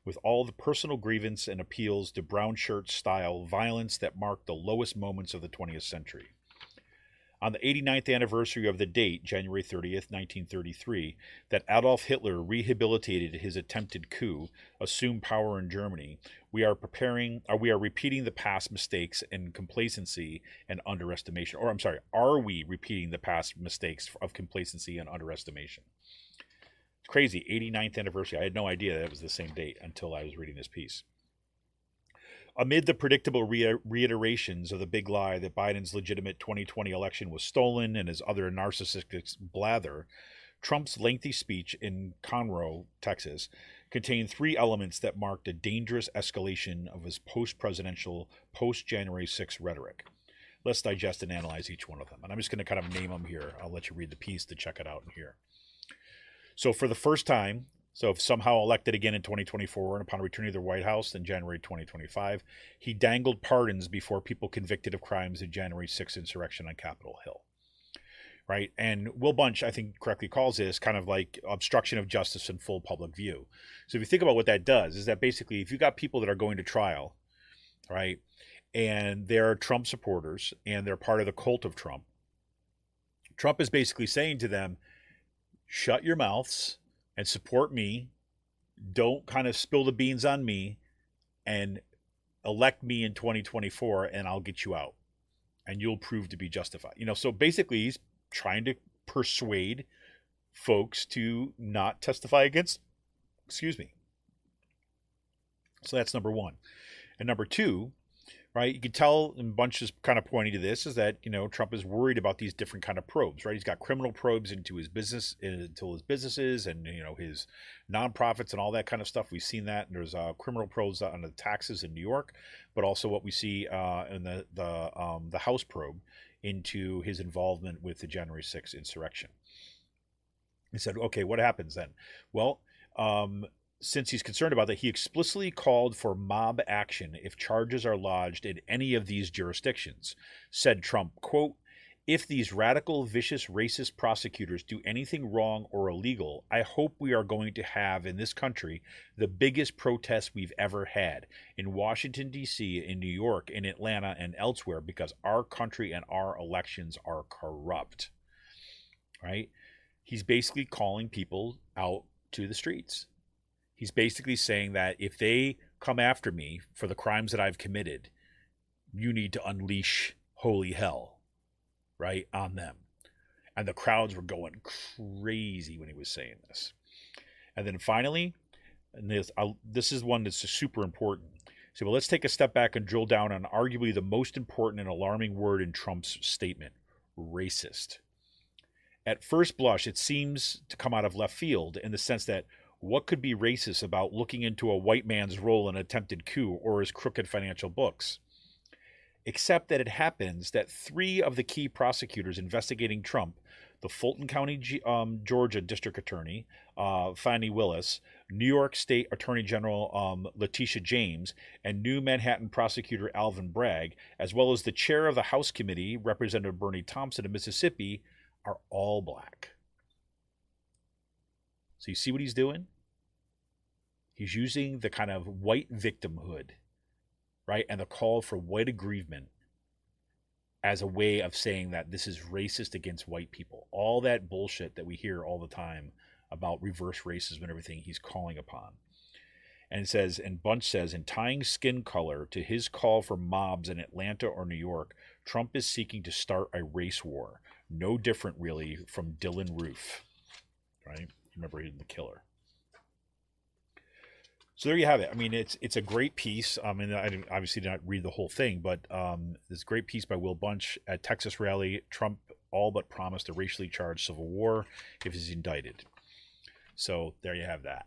with all the personal grievance and appeals to brown shirt-style violence that marked the lowest moments of the 20th century. On the 89th anniversary of the date, January 30th, 1933, that Adolf Hitler rehabilitated his attempted coup, assumed power in Germany, we are repeating the past mistakes and complacency and underestimation. Are we repeating the past mistakes of complacency and underestimation?" It's crazy, 89th anniversary. I had no idea that was the same date until I was reading this piece. "Amid the predictable reiterations of the big lie that Biden's legitimate 2020 election was stolen and his other narcissistic blather, Trump's lengthy speech in Conroe, Texas, contained three elements that marked a dangerous escalation of his post-presidential, post-January 6th rhetoric. Let's digest and analyze each one of them. And I'm just going to kind of name them here. I'll let you read the piece to check it out in here. So for the first time, if somehow elected again in 2024 and upon returning to the White House in January 2025, he dangled pardons before people convicted of crimes in January 6th insurrection on Capitol Hill. Right? And Will Bunch, I think, correctly calls this kind of like obstruction of justice in full public view. So if you think about what that does, is that basically if you got people that are going to trial, right, and they're Trump supporters and they're part of the cult of Trump, Trump is basically saying to them, shut your mouths and support me. Don't kind of spill the beans on me and elect me in 2024 and I'll get you out and you'll prove to be justified. So basically he's trying to persuade folks to not testify against, So that's number one. And number two, right, you can tell, and Bunch is kind of pointing to this, is that, Trump is worried about these different kind of probes, right? He's got criminal probes into his businesses and, his nonprofits and all that kind of stuff. We've seen that. And there's criminal probes on the taxes in New York, but also what we see in the House probe into his involvement with the January 6th insurrection. He said, okay, what happens then? Well, since he's concerned about that, he explicitly called for mob action if charges are lodged in any of these jurisdictions. Said Trump, quote, If these radical, vicious, racist prosecutors do anything wrong or illegal, I hope we are going to have in this country the biggest protest we've ever had in Washington, D.C., in New York, in Atlanta, and elsewhere, because our country and our elections are corrupt. Right? He's basically calling people out to the streets. He's basically saying that if they come after me for the crimes that I've committed, you need to unleash holy hell, right, on them. And the crowds were going crazy when he was saying this. And then finally, and this is one that's super important. So, well, let's take a step back and drill down on arguably the most important and alarming word in Trump's statement: racist. At first blush, it seems to come out of left field in the sense that what could be racist about looking into a white man's role in an attempted coup or his crooked financial books? Except that it happens that 3 of the key prosecutors investigating Trump, the Fulton County, Georgia District Attorney, Fani Willis, New York State Attorney General Letitia James, and New Manhattan Prosecutor Alvin Bragg, as well as the chair of the House Committee, Representative Bernie Thompson of Mississippi, are all black. So you see what he's doing? He's using the kind of white victimhood, right, and the call for white aggrievement as a way of saying that this is racist against white people. All that bullshit that we hear all the time about reverse racism and everything, he's calling upon. And it says, and Bunch says, in tying skin color to his call for mobs in Atlanta or New York, Trump is seeking to start a race war. No different, really, from Dylan Roof, right? Remember, he's the killer. So there you have it. I mean, it's a great piece. I mean, I obviously did not read the whole thing, but this great piece by Will Bunch at Texas rally. Trump all but promised a racially charged civil war if he's indicted. So there you have that.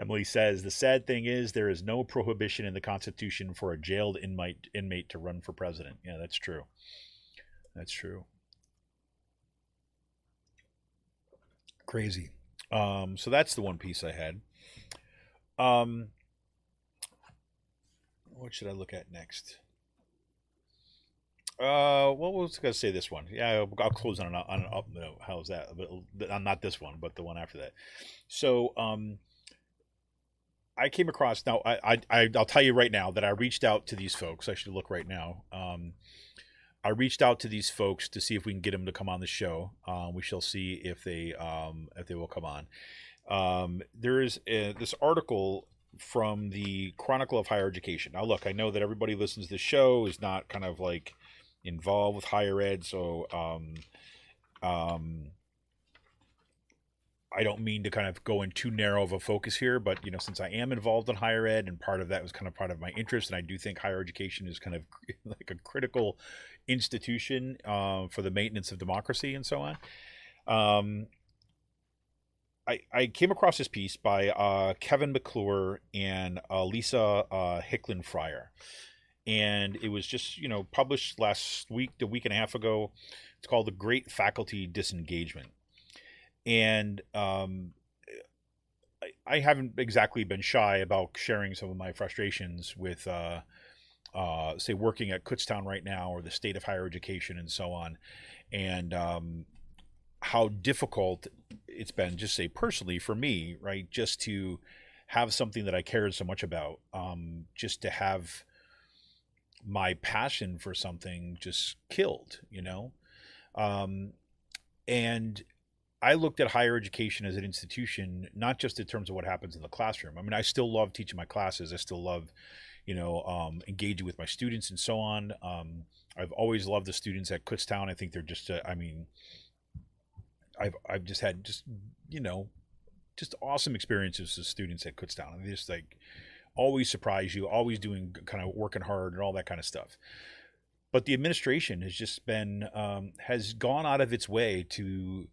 Emily says, the sad thing is there is no prohibition in the Constitution for a jailed inmate to run for president. Yeah, that's true. That's true. Crazy. So that's the one piece I had. What should I look at next? Well, was going to say this one. Yeah, I'll close on an up note. How's that? But not this one, but the one after that. So, I came across, now I'll tell you right now that I reached out to these folks. I should look right now. I reached out to these folks to see if we can get them to come on the show. We shall see if they will come on. There is this article from the Chronicle of Higher Education. Now, look, I know that everybody listens to the show is not kind of like involved with higher ed, so I don't mean to kind of go in too narrow of a focus here, but since I am involved in higher ed, and part of that was kind of part of my interest, and I do think higher education is kind of like a critical institution for the maintenance of democracy and so on. I came across this piece by Kevin McClure and Lisa Hicklin Fryer, and it was just published last week, a week and a half ago. It's called The Great Faculty Disengagement. And I haven't exactly been shy about sharing some of my frustrations with, say, working at Kutztown right now, or the state of higher education and so on, and how difficult it's been, just say personally for me, right, just to have something that I cared so much about, just to have my passion for something just killed, and I looked at higher education as an institution, not just in terms of what happens in the classroom. I mean, I still love teaching my classes. I still love, engaging with my students and so on. I've always loved the students at Kutztown. I think they're just, I've just had just awesome experiences with students at Kutztown. I mean, just like always surprise you, always doing kind of working hard and all that kind of stuff. But the administration has just been, has gone out of its way to,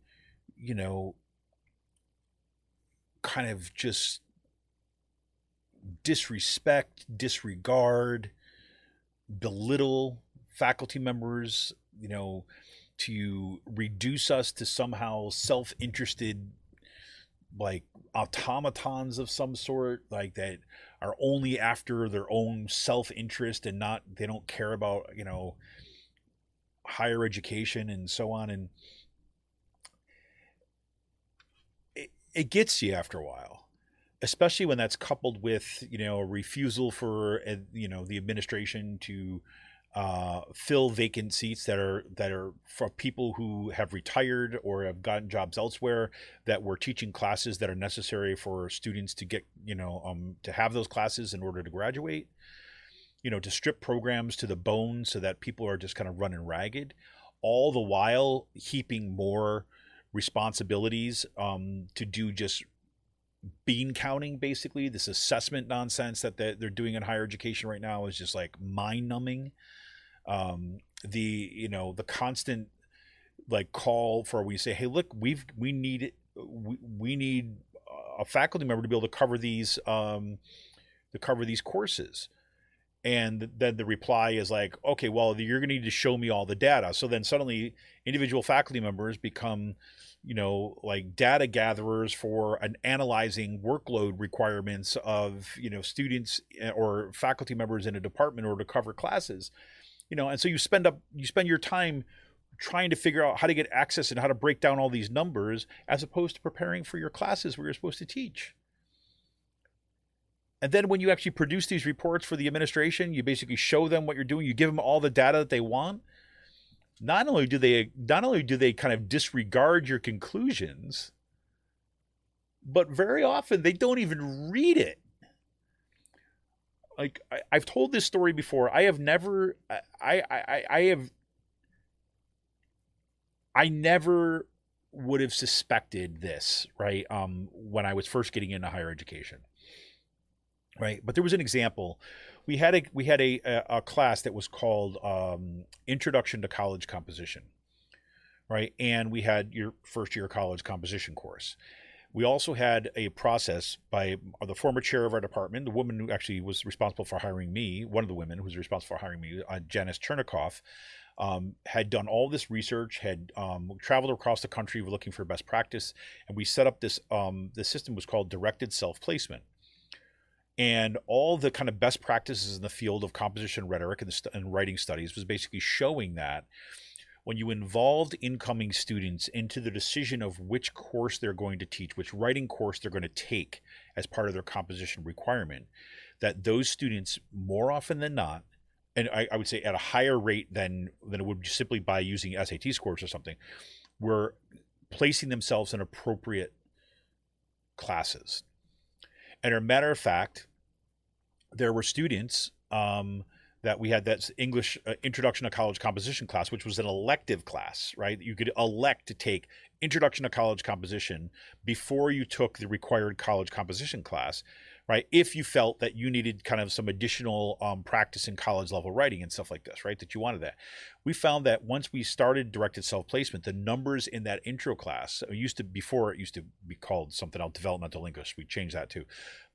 kind of just disregard, belittle faculty members, to reduce us to somehow self-interested, like automatons of some sort, like that are only after their own self-interest and they don't care about, higher education and so on. And it gets you after a while, especially when that's coupled with, a refusal for, the administration to fill vacant seats that are for people who have retired or have gotten jobs elsewhere, that we're teaching classes that are necessary for students to get, to have those classes in order to graduate, to strip programs to the bone so that people are just kind of running ragged, all the while heaping more responsibilities to do just bean counting. Basically, this assessment nonsense that they're doing in higher education right now is just like mind numbing. The constant like call for, we say, hey, look, we need a faculty member to be able to cover these courses. And then the reply is like, okay, well, you're going to need to show me all the data. So then suddenly individual faculty members become, like data gatherers for an analyzing workload requirements of, students or faculty members in a department in order to cover classes, and so you spend your time trying to figure out how to get access and how to break down all these numbers, as opposed to preparing for your classes where you're supposed to teach. And then when you actually produce these reports for the administration, you basically show them what you're doing. You give them all the data that they want. Not only do they kind of disregard your conclusions, but very often they don't even read it. Like I've told this story before. I never would have suspected this, right? When I was first getting into higher education. Right. But there was an example. We had a class that was called Introduction to College Composition. Right. And we had your first year college composition course. We also had a process by the former chair of our department, the woman who actually was responsible for hiring me, one of the women who was responsible for hiring me, Janice Chernikoff, had done all this research, had traveled across the country looking for best practice. And we set up this, the system was called directed self-placement. And all the kind of best practices in the field of composition rhetoric and writing studies was basically showing that when you involved incoming students into the decision of which course they're going to teach, which writing course they're going to take as part of their composition requirement, that those students more often than not, and I would say at a higher rate than it would simply by using SAT scores or something, were placing themselves in appropriate classes. And as a matter of fact, there were students that we had, that's English Introduction to College Composition class, which was an elective class, right? You could elect to take Introduction to College Composition before you took the required college composition class, right? If you felt that you needed kind of some additional practice in college level writing and stuff like this, right? That you wanted that. We found that once we started directed self-placement, the numbers in that intro class, before it used to be called something else, developmental English. We changed that too.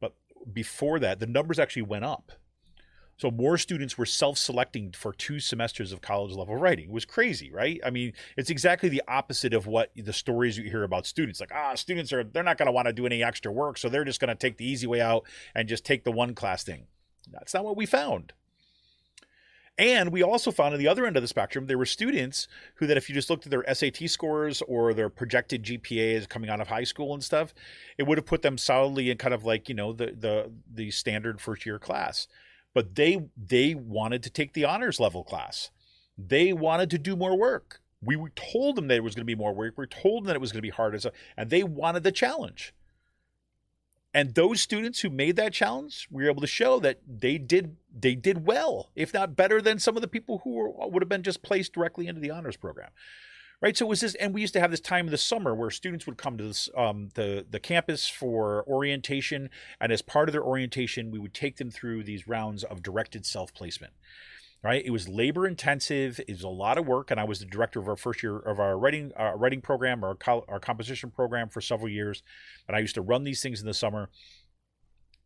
But before that, the numbers actually went up. So more students were self-selecting for 2 semesters of college level writing. It was crazy, right? I mean, it's exactly the opposite of what the stories you hear about students. Like, students they're not going to want to do any extra work, so they're just going to take the easy way out and just take the one class thing. That's not what we found. And we also found on the other end of the spectrum, there were students who, that if you just looked at their SAT scores or their projected GPAs coming out of high school and stuff, it would have put them solidly in kind of like, the standard first year class. But they wanted to take the honors level class. They wanted to do more work. We told them that it was going to be more work. We told them that it was going to be harder, and they wanted the challenge. And those students who made that challenge, we were able to show that they did well, if not better than some of the people who would have been just placed directly into the honors program. Right. So it was this, and we used to have this time in the summer where students would come to this, the campus for orientation. And as part of their orientation, we would take them through these rounds of directed self-placement. Right. It was labor intensive. It was a lot of work. And I was the director of our first year of our writing program, our composition program for several years. And I used to run these things in the summer.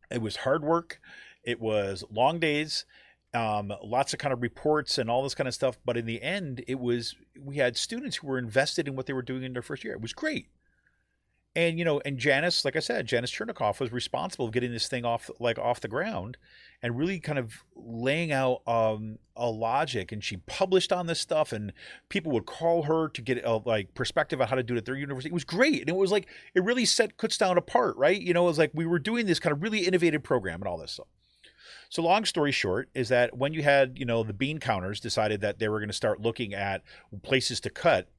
It was hard work. It was long days. Lots of kind of reports and all this kind of stuff. But in the end, we had students who were invested in what they were doing in their first year. It was great. And, and Janice, like I said, Janice Chernikoff was responsible for getting this thing off the ground and really kind of laying out a logic. And she published on this stuff, and people would call her to get perspective on how to do it at their university. It was great. And it was like, it really set Kutztown apart, right? It was like we were doing this kind of really innovative program and all this stuff. So long story short is that when you had, the bean counters decided that they were going to start looking at places to cut,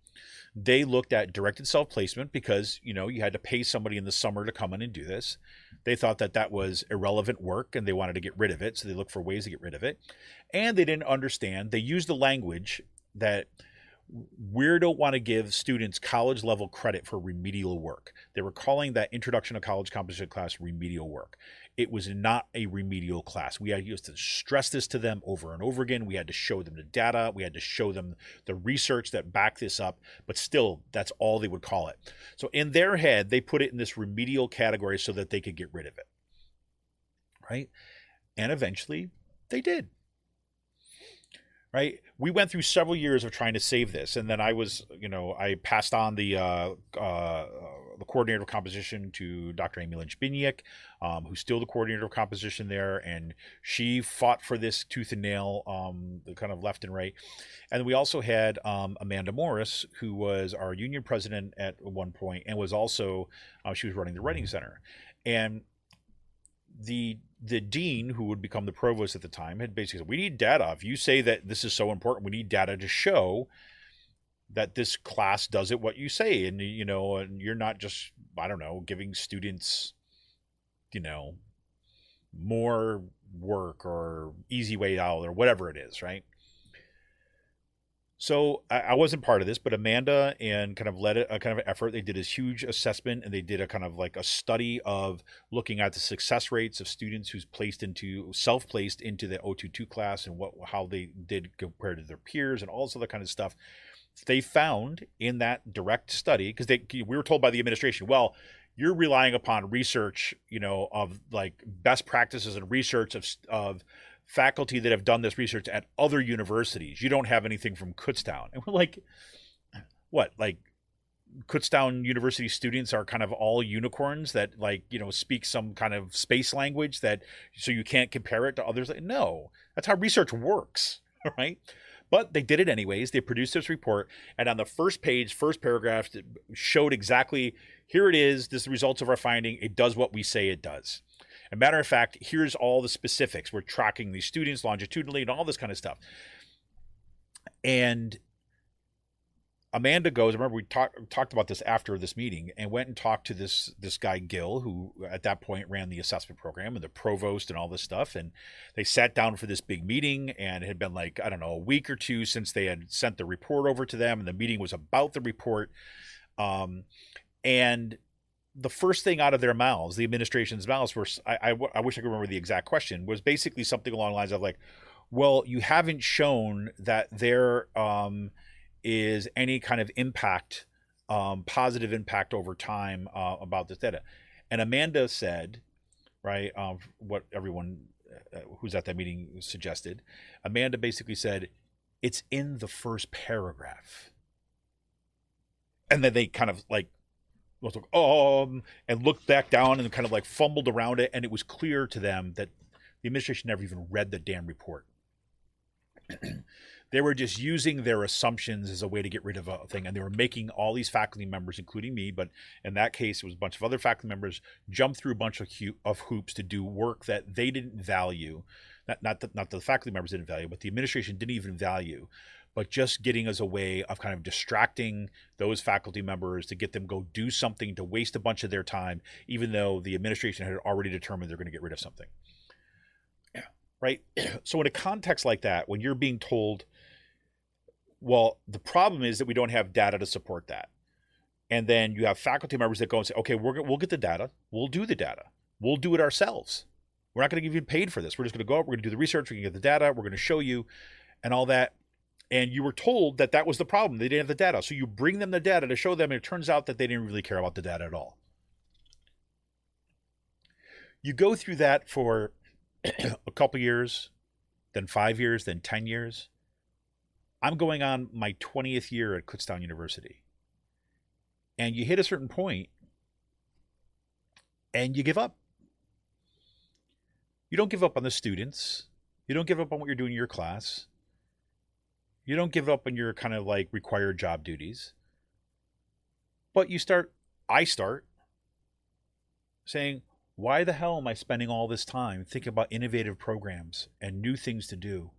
they looked at directed self-placement because, you had to pay somebody in the summer to come in and do this. They thought that that was irrelevant work and they wanted to get rid of it. So they looked for ways to get rid of it. And they didn't understand. They used the language that we don't want to give students college level credit for remedial work. They were calling that introduction to college composition class remedial work. It was not a remedial class. We had to stress this to them over and over again. We had to show them the data. We had to show them the research that backed this up. But still, that's all they would call it. So in their head, they put it in this remedial category so that they could get rid of it. Right? And eventually, they did. Right? We went through several years of trying to save this. And then I was, I passed on the coordinator of composition to Dr. Amy Lynch-Biniak, who's still the coordinator of composition there. And she fought for this tooth and nail, kind of left and right. And we also had Amanda Morris, who was our union president at one point and was also, she was running the Writing Center. And the dean, who would become the provost at the time, had basically said, we need data. If you say that this is so important, we need data to show that this class does it what you say. And, and you're not just, giving students, more work or easy way out or whatever it is, right? So I wasn't part of this, but Amanda and kind of led a kind of effort. They did this huge assessment, and they did a kind of like a study of looking at the success rates of students who's self-placed into the 022 class and how they did compared to their peers and all this other kind of stuff. They found in that direct study, because we were told by the administration, well, you're relying upon research, of like best practices and research of faculty that have done this research at other universities. You don't have anything from Kutztown. And we're like, what? Like Kutztown University students are kind of all unicorns that speak some kind of space language so you can't compare it to others. No, that's how research works. Right. But they did it anyways. They produced this report, and on the first page, first paragraph, it showed exactly, here it is. This is the results of our finding. It does what we say it does. As a matter of fact, here's all the specifics. We're tracking these students longitudinally and all this kind of stuff. And Amanda goes, remember we talked about this after this meeting, and went and talked to this guy, Gil, who at that point ran the assessment program and the provost and all this stuff. And they sat down for this big meeting, and it had been like, I don't know, a week or two since they had sent the report over to them. And the meeting was about the report. And the first thing out of their mouths, the administration's mouths, were, I wish I could remember the exact question, was basically something along the lines of like, well, you haven't shown that there is any kind of impact, positive impact over time about this data. And Amanda said, right, what everyone who's at that meeting suggested, Amanda basically said, it's in the first paragraph. And then they kind of like, and looked back down and kind of like fumbled around it. And it was clear to them that the administration never even read the damn report. They were just using their assumptions as a way to get rid of a thing. And they were making all these faculty members, including me, but in that case, it was a bunch of other faculty members, jump through a bunch of hoops to do work that they didn't value. Not the faculty members didn't value, but the administration didn't even value. But just getting as a way of kind of distracting those faculty members to get them go do something to waste a bunch of their time, even though the administration had already determined they're going to get rid of something. Right? So in a context like that, when you're being told, well, the problem is that we don't have data to support that. And then you have faculty members that go and say, okay, we'll get the data. We'll do the data. We'll do it ourselves. We're not going to give you paid for this. We're just going to go up. We're going to do the research. We can get the data. We're going to show you and all that. And you were told that that was the problem. They didn't have the data. So you bring them the data to show them, and it turns out that they didn't really care about the data at all. You go through that for a couple years, then 5 years, then 10 years. I'm going on my 20th year at Kutztown University. And you hit a certain point and you give up. You don't give up on the students. You don't give up on what you're doing in your class. You don't give up on your kind of like required job duties. But I start saying, why the hell am I spending all this time thinking about innovative programs and new things to do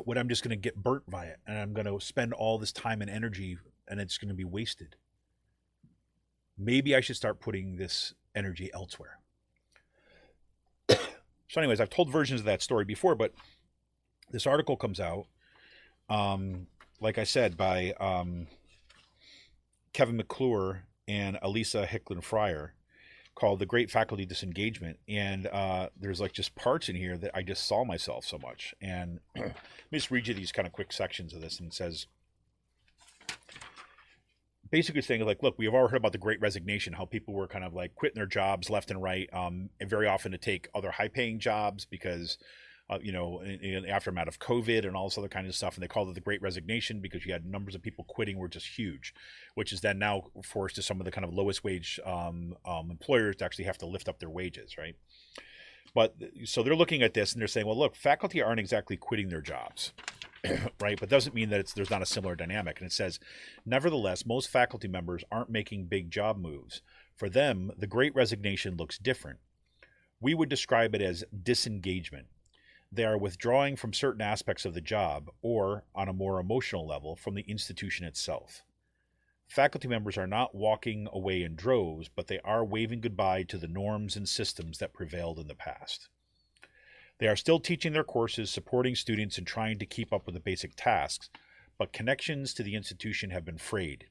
when I'm just going to get burnt by it and I'm going to spend all this time and energy and it's going to be wasted? Maybe I should start putting this energy elsewhere. So anyways, I've told versions of that story before, but this article comes out, like I said, by Kevin McClure and Elisa Hicklin-Fryer, called The Great Faculty Disengagement. And there's like just parts in here that I just saw myself so much. And let me just read you these kind of quick sections of this. And it says, basically saying like, look, we've all heard about the Great Resignation, how people were kind of like quitting their jobs left and right, and very often to take other high-paying jobs because, in the aftermath of COVID and all this other kind of stuff. And they called it the Great Resignation because you had numbers of people quitting were just huge, which is then now forced to some of the kind of lowest wage employers to actually have to lift up their wages, right? But so they're looking at this and they're saying, well, look, faculty aren't exactly quitting their jobs. Right, but doesn't mean that there's not a similar dynamic. And it says, nevertheless, most faculty members aren't making big job moves. For them, the Great Resignation looks different. We would describe it as disengagement. They are withdrawing from certain aspects of the job, or, on a more emotional level, from the institution itself. Faculty members are not walking away in droves, but they are waving goodbye to the norms and systems that prevailed in the past. They are still teaching their courses, supporting students, and trying to keep up with the basic tasks, but connections to the institution have been frayed.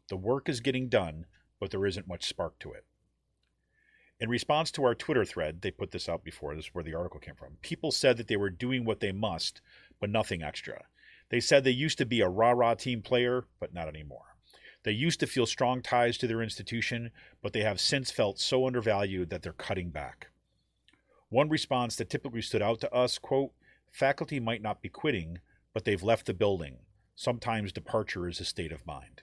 The work is getting done, but there isn't much spark to it. In response to our Twitter thread, they put this out before, this is where the article came from, people said that they were doing what they must, but nothing extra. They said they used to be a rah-rah team player, but not anymore. They used to feel strong ties to their institution, but they have since felt so undervalued that they're cutting back. One response that typically stood out to us, quote, faculty might not be quitting, but they've left the building. Sometimes departure is a state of mind.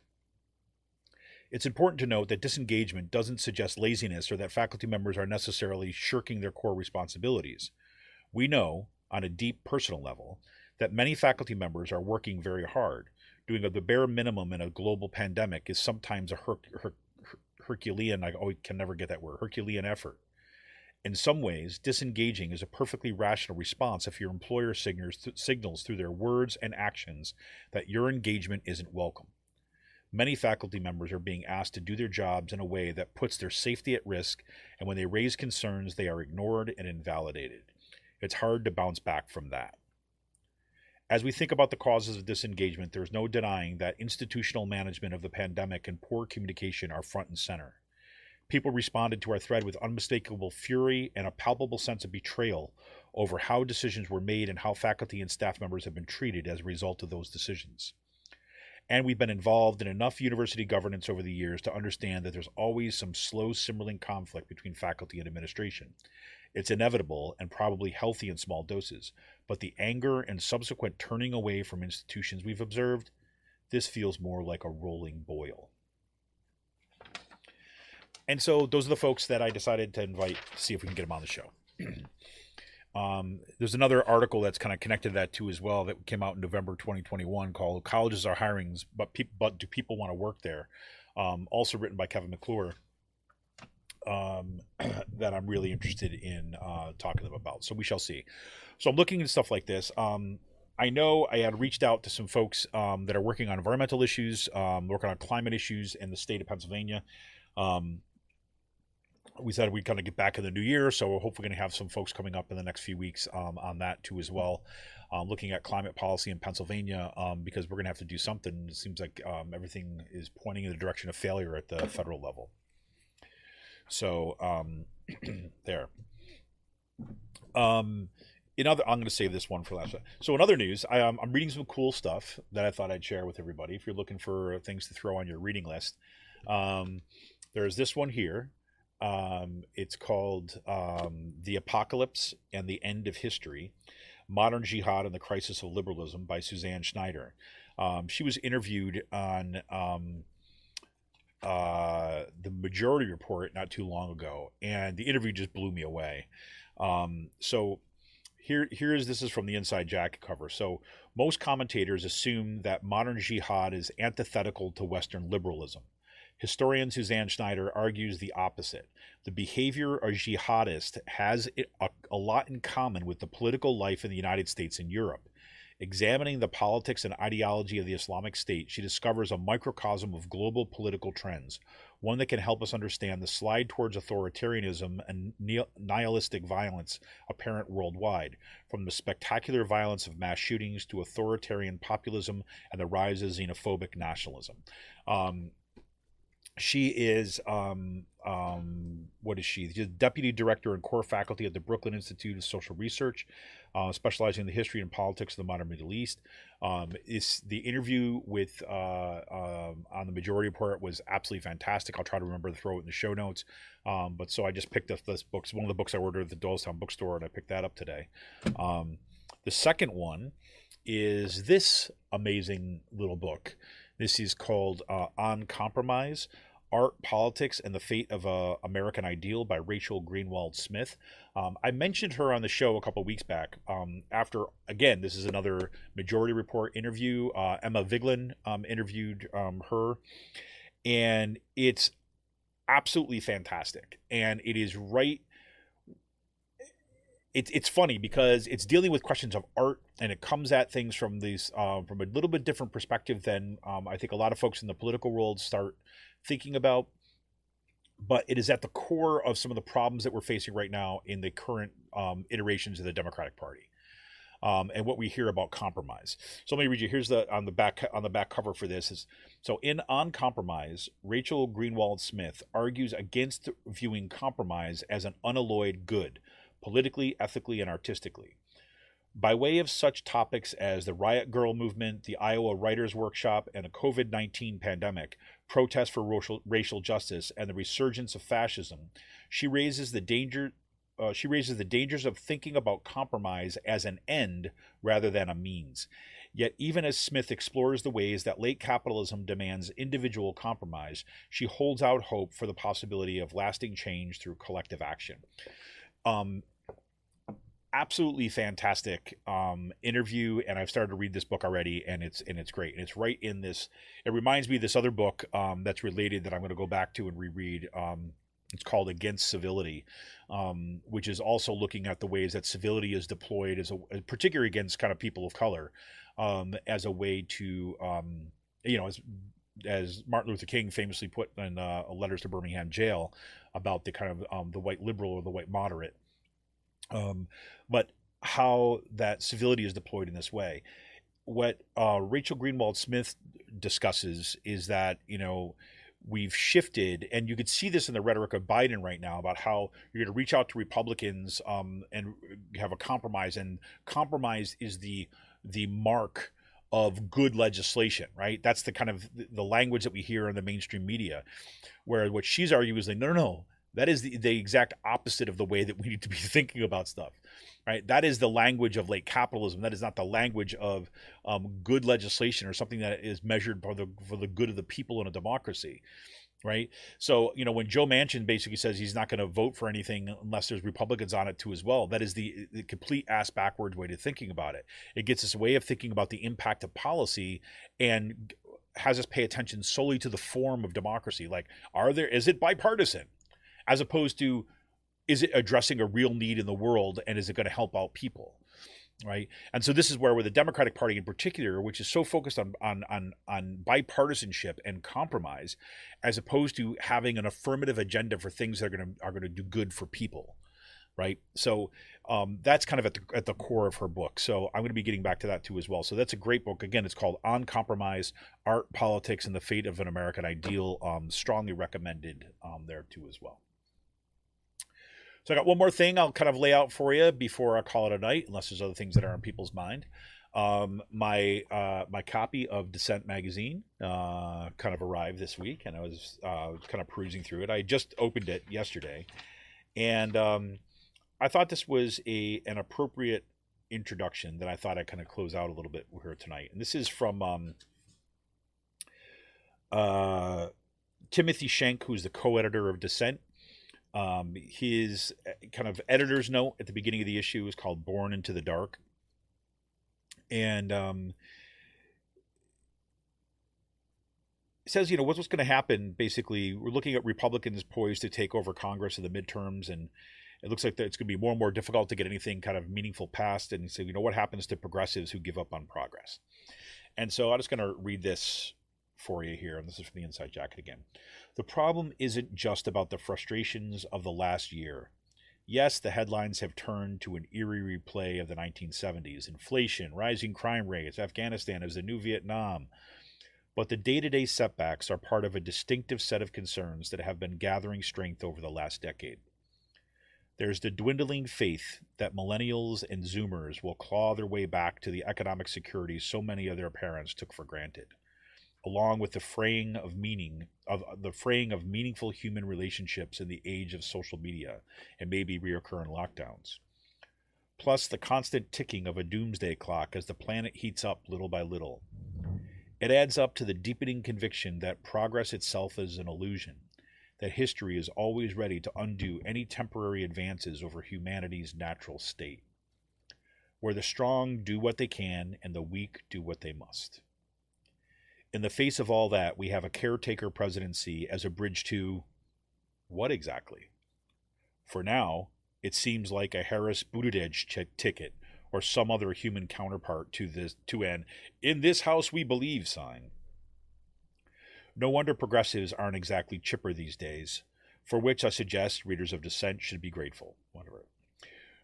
It's important to note that disengagement doesn't suggest laziness or that faculty members are necessarily shirking their core responsibilities. We know, on a deep personal level, that many faculty members are working very hard. Doing the bare minimum in a global pandemic is sometimes a Herculean, I can never get that word, Herculean effort. In some ways, disengaging is a perfectly rational response if your employer signals through their words and actions that your engagement isn't welcome. Many faculty members are being asked to do their jobs in a way that puts their safety at risk, and when they raise concerns, they are ignored and invalidated. It's hard to bounce back from that. As we think about the causes of disengagement, there's no denying that institutional management of the pandemic and poor communication are front and center. People responded to our thread with unmistakable fury and a palpable sense of betrayal over how decisions were made and how faculty and staff members have been treated as a result of those decisions. And we've been involved in enough university governance over the years to understand that there's always some slow simmering conflict between faculty and administration. It's inevitable and probably healthy in small doses, but the anger and subsequent turning away from institutions we've observed, this feels more like a rolling boil. And so those are the folks that I decided to invite to see if we can get them on the show. There's another article that's kind of connected to that too as well that came out in November 2021 called Colleges Are Hiring, but do people want to work there? Also written by Kevin McClure, that I'm really interested in talking to them about. So we shall see. So I'm looking at stuff like this. I know I had reached out to some folks that are working on environmental issues, working on climate issues in the state of Pennsylvania. We said we'd kind of get back in the new year, so we're hopefully going to have some folks coming up in the next few weeks on that too as well, looking at climate policy in Pennsylvania, because we're going to have to do something. It seems like everything is pointing in the direction of failure at the federal level. So there. I'm going to save this one for last. So in other news, I'm reading some cool stuff that I thought I'd share with everybody. If you're looking for things to throw on your reading list, there's this one here. It's called The Apocalypse and the End of History, Modern Jihad and the Crisis of Liberalism by Suzanne Schneider. She was interviewed on the Majority Report not too long ago, and the interview just blew me away. So this is from the Inside Jacket cover. So most commentators assume that modern jihad is antithetical to Western liberalism. Historian Suzanne Schneider argues the opposite. The behavior of jihadists has a lot in common with the political life in the United States and Europe. Examining the politics and ideology of the Islamic State, she discovers a microcosm of global political trends, one that can help us understand the slide towards authoritarianism and nihilistic violence apparent worldwide, from the spectacular violence of mass shootings to authoritarian populism and the rise of xenophobic nationalism. She is, what is she? She's deputy director and core faculty at the Brooklyn Institute of Social Research, specializing in the history and politics of the modern Middle East. Is the interview with on the Majority Report was absolutely fantastic. I'll try to remember to throw it in the show notes. But so I just picked up this book. It's one of the books I ordered at the Doylestown bookstore, and I picked that up today. The second one is this amazing little book. This is called On Compromise, Art, Politics, and the Fate of American Ideal by Rachel Greenwald Smith. I mentioned her on the show a couple of weeks back. After, again, this is another Majority Report interview. Emma Vigeland interviewed her, and it's absolutely fantastic. And it is right. It's funny because it's dealing with questions of art, and it comes at things from these from a little bit different perspective than I think a lot of folks in the political world start thinking about. But it is at the core of some of the problems that we're facing right now in the current iterations of the Democratic Party, and what we hear about compromise. So let me read you. Here's on the back cover for this is so in On Compromise, Rachel Greenwald Smith argues against viewing compromise as an unalloyed good, politically, ethically, and artistically. By way of such topics as the Riot Girl movement, the Iowa Writers' Workshop, and a COVID-19 pandemic, protests for racial justice, and the resurgence of fascism, she raises the dangers of thinking about compromise as an end rather than a means. Yet even as Smith explores the ways that late capitalism demands individual compromise, she holds out hope for the possibility of lasting change through collective action. Absolutely fantastic interview, and I've started to read this book already, and it's great. And it's right in this. It reminds me of this other book that's related that I'm going to go back to and reread. It's called Against Civility, which is also looking at the ways that civility is deployed particularly against kind of people of color, as a way to, as Martin Luther King famously put in Letters to Birmingham Jail about the kind of the white liberal or the white moderate. But how that civility is deployed in this way. What Rachel Greenwald Smith discusses is that, we've shifted, and you could see this in the rhetoric of Biden right now about how you're going to reach out to Republicans and have a compromise, and compromise is the mark of good legislation, right? That's the kind of the language that we hear in the mainstream media, where what she's arguing is like, no. That is the exact opposite of the way that we need to be thinking about stuff, right? That is the language of late capitalism. That is not the language of good legislation or something that is measured for the good of the people in a democracy, right? So, when Joe Manchin basically says he's not going to vote for anything unless there's Republicans on it too as well, that is the complete ass-backwards way to thinking about it. It gets this way of thinking about the impact of policy and has us pay attention solely to the form of democracy. Like, is it bipartisan? As opposed to, is it addressing a real need in the world, and is it going to help out people, right? And so this is where with the Democratic Party in particular, which is so focused on bipartisanship and compromise, as opposed to having an affirmative agenda for things that are going to do good for people, right? So that's kind of at the core of her book. So I'm going to be getting back to that too as well. So that's a great book. Again, it's called On Compromise, Art, Politics, and the Fate of an American Ideal. Strongly recommended there too as well. So I got one more thing I'll kind of lay out for you before I call it a night, unless there's other things that are on people's mind. My copy of Dissent magazine kind of arrived this week, and I was kind of perusing through it. I just opened it yesterday, and I thought this was an appropriate introduction that I thought I'd kind of close out a little bit here tonight. And this is from Timothy Schenck, who's the co-editor of Dissent, his kind of editor's note at the beginning of the issue is called Born into the Dark. And it says, what's going to happen. Basically, we're looking at Republicans poised to take over Congress in the midterms, and it looks like that it's going to be more and more difficult to get anything kind of meaningful passed. And so, what happens to progressives who give up on progress? And so I'm just going to read this for you here, and this is from the Inside Jacket again. The problem isn't just about the frustrations of the last year. Yes, the headlines have turned to an eerie replay of the 1970s, inflation, rising crime rates, Afghanistan as the new Vietnam. But the day-to-day setbacks are part of a distinctive set of concerns that have been gathering strength over the last decade. There's the dwindling faith that millennials and Zoomers will claw their way back to the economic security so many of their parents took for granted, along with the fraying of meaningful human relationships in the age of social media and maybe reoccurring lockdowns. Plus the constant ticking of a doomsday clock as the planet heats up little by little. It adds up to the deepening conviction that progress itself is an illusion, that history is always ready to undo any temporary advances over humanity's natural state, where the strong do what they can and the weak do what they must. In the face of all that, we have a caretaker presidency as a bridge to what exactly? For now, it seems like a Harris-Buttigieg ticket or some other human counterpart to an "in this house we believe" sign. No wonder progressives aren't exactly chipper these days, for which I suggest readers of Dissent should be grateful. Whatever.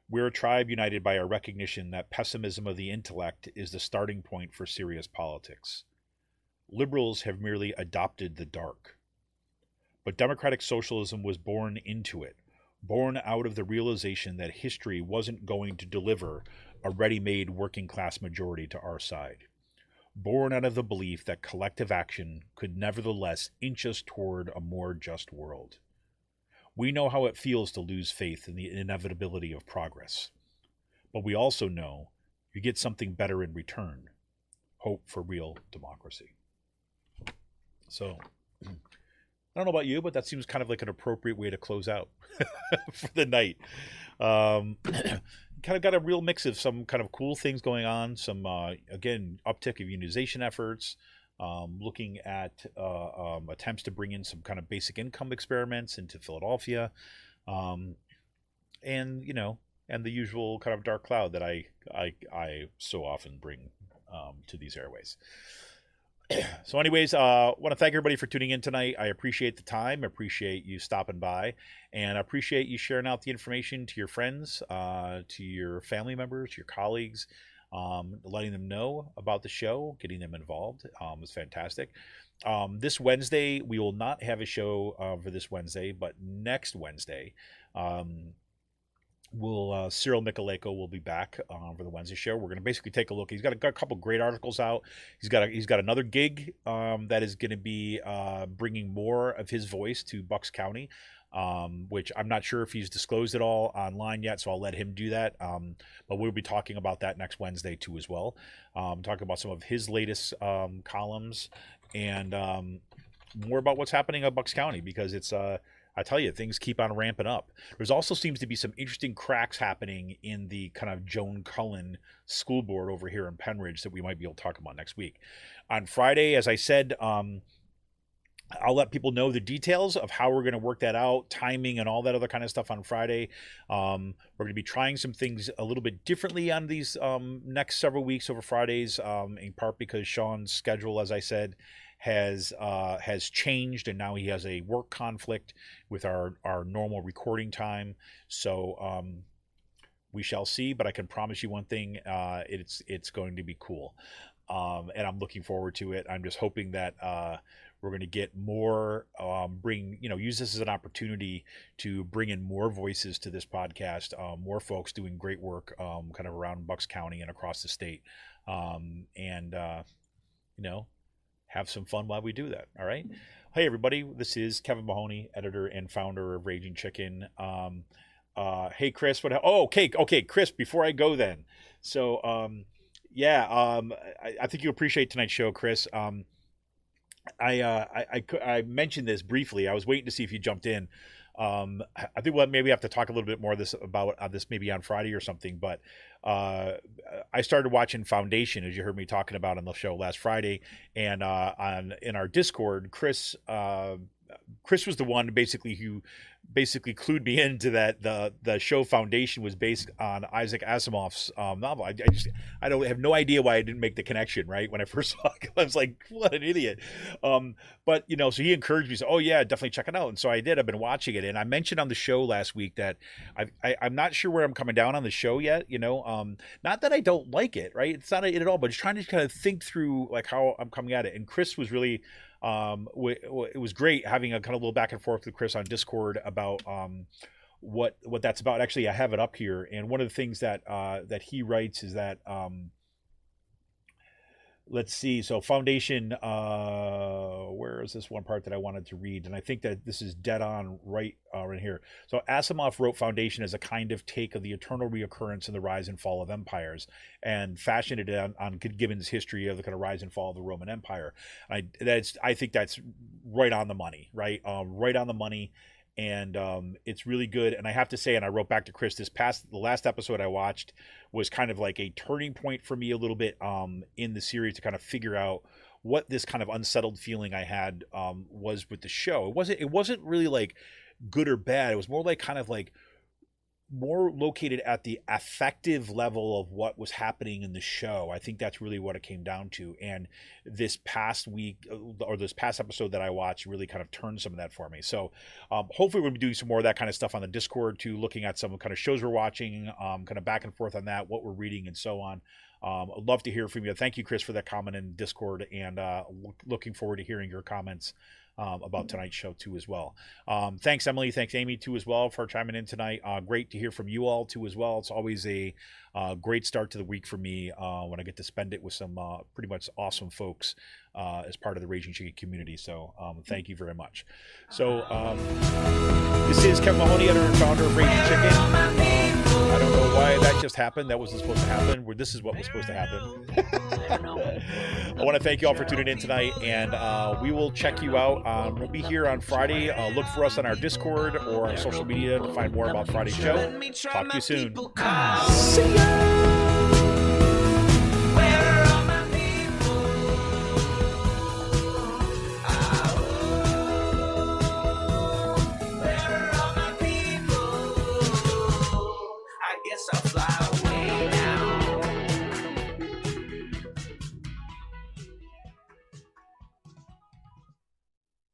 We're a tribe united by our recognition that pessimism of the intellect is the starting point for serious politics. Liberals have merely adopted the dark. But democratic socialism was born into it, born out of the realization that history wasn't going to deliver a ready-made working-class majority to our side. Born out of the belief that collective action could nevertheless inch us toward a more just world. We know how it feels to lose faith in the inevitability of progress. But we also know you get something better in return. Hope for real democracy. So, I don't know about you, but that seems kind of like an appropriate way to close out for the night. Kind of got a real mix of some kind of cool things going on, some, again, uptick of unionization efforts, looking at attempts to bring in some kind of basic income experiments into Philadelphia, and, and the usual kind of dark cloud that I so often bring to these airways. So anyways, I want to thank everybody for tuning in tonight. I appreciate the time. I appreciate you stopping by, and I appreciate you sharing out the information to your friends, to your family members, to your colleagues, letting them know about the show, getting them involved. It's fantastic. This Wednesday, we will not have a show for this Wednesday, but next Wednesday, Cyril Mikaleko will be back for the Wednesday show. We're going to basically take a look. He's got a couple great articles out. He's got another gig that is going to be bringing more of his voice to Bucks County, which I'm not sure if he's disclosed it all online yet, so I'll let him do that. But we'll be talking about that next Wednesday too as well. Talking about some of his latest columns and more about what's happening at Bucks County, because it's I tell you, things keep on ramping up. There's also seems to be some interesting cracks happening in the kind of Joan Cullen school board over here in Penridge that we might be able to talk about next week. On Friday, as I said, I'll let people know the details of how we're going to work that out, timing and all that other kind of stuff on Friday. We're going to be trying some things a little bit differently on these next several weeks over Fridays, in part because Sean's schedule, as I said, has changed, and now he has a work conflict with our normal recording time. So we shall see, but I can promise you one thing, it's going to be cool. And I'm looking forward to it. I'm just hoping that we're going to get more, use this as an opportunity to bring in more voices to this podcast, more folks doing great work kind of around Bucks County and across the state. Have some fun while we do that. All right. Hey, everybody. This is Kevin Mahoney, editor and founder of Raging Chicken. Hey, Chris. Okay, Chris, before I go then. So, I think you appreciate tonight's show, Chris. I mentioned this briefly. I was waiting to see if you jumped in. I think we'll maybe have to talk a little bit more about this maybe on Friday or something. But I started watching Foundation, as you heard me talking about on the show last Friday, and in our Discord, Chris was the one basically who clued me into that the show Foundation was based on Isaac Asimov's novel. I don't have no idea why I didn't make the connection right when I first saw it. I was like, what an idiot. But so he encouraged me, so oh yeah, definitely check it out. And so I did. I've been watching it, and I mentioned on the show last week that I'm not sure where I'm coming down on the show yet. Not that I don't like it, right? It's not it at all, but just trying to kind of think through like how I'm coming at it. And Chris was really it was great having a kind of little back and forth with Chris on Discord about what that's about. Actually, I have it up here, and one of the things that he writes is that let's see. So Foundation, where is this one part that I wanted to read? And I think that this is dead on right here. So Asimov wrote Foundation as a kind of take of the eternal reoccurrence and the rise and fall of empires, and fashioned it on Gibbon's history of the kind of rise and fall of the Roman Empire. I think that's right on the money, right? Right on the money. And it's really good. And I have to say, and I wrote back to Chris, the last episode I watched was kind of like a turning point for me a little bit in the series to kind of figure out what this kind of unsettled feeling I had was with the show. It wasn't really like good or bad. It was more like kind of like more located at the affective level of what was happening in the show. I think that's really what it came down to. And this past week, or this past episode that I watched, really kind of turned some of that for me. So hopefully we'll be doing some more of that kind of stuff on the Discord too, looking at some kind of shows we're watching, kind of back and forth on that, what we're reading and so on. I'd love to hear from you. Thank you, Chris, for that comment in Discord, and looking forward to hearing your comments about tonight's show too as well. Thanks, Emily. Thanks, Amy, too, as well, for chiming in tonight. Great to hear from you all too as well. It's always a great start to the week for me when I get to spend it with some pretty much awesome folks as part of the Raging Chicken community. So thank you very much. So this is Kevin Mahoney, editor and founder of Raging Chicken. I don't know why that just happened. That wasn't supposed to happen. This is what was supposed to happen. I want to thank you all for tuning in tonight, and we will check you out. We'll be here on Friday. Look for us on our Discord or our social media to find more about Friday's show. Talk to you soon. See ya!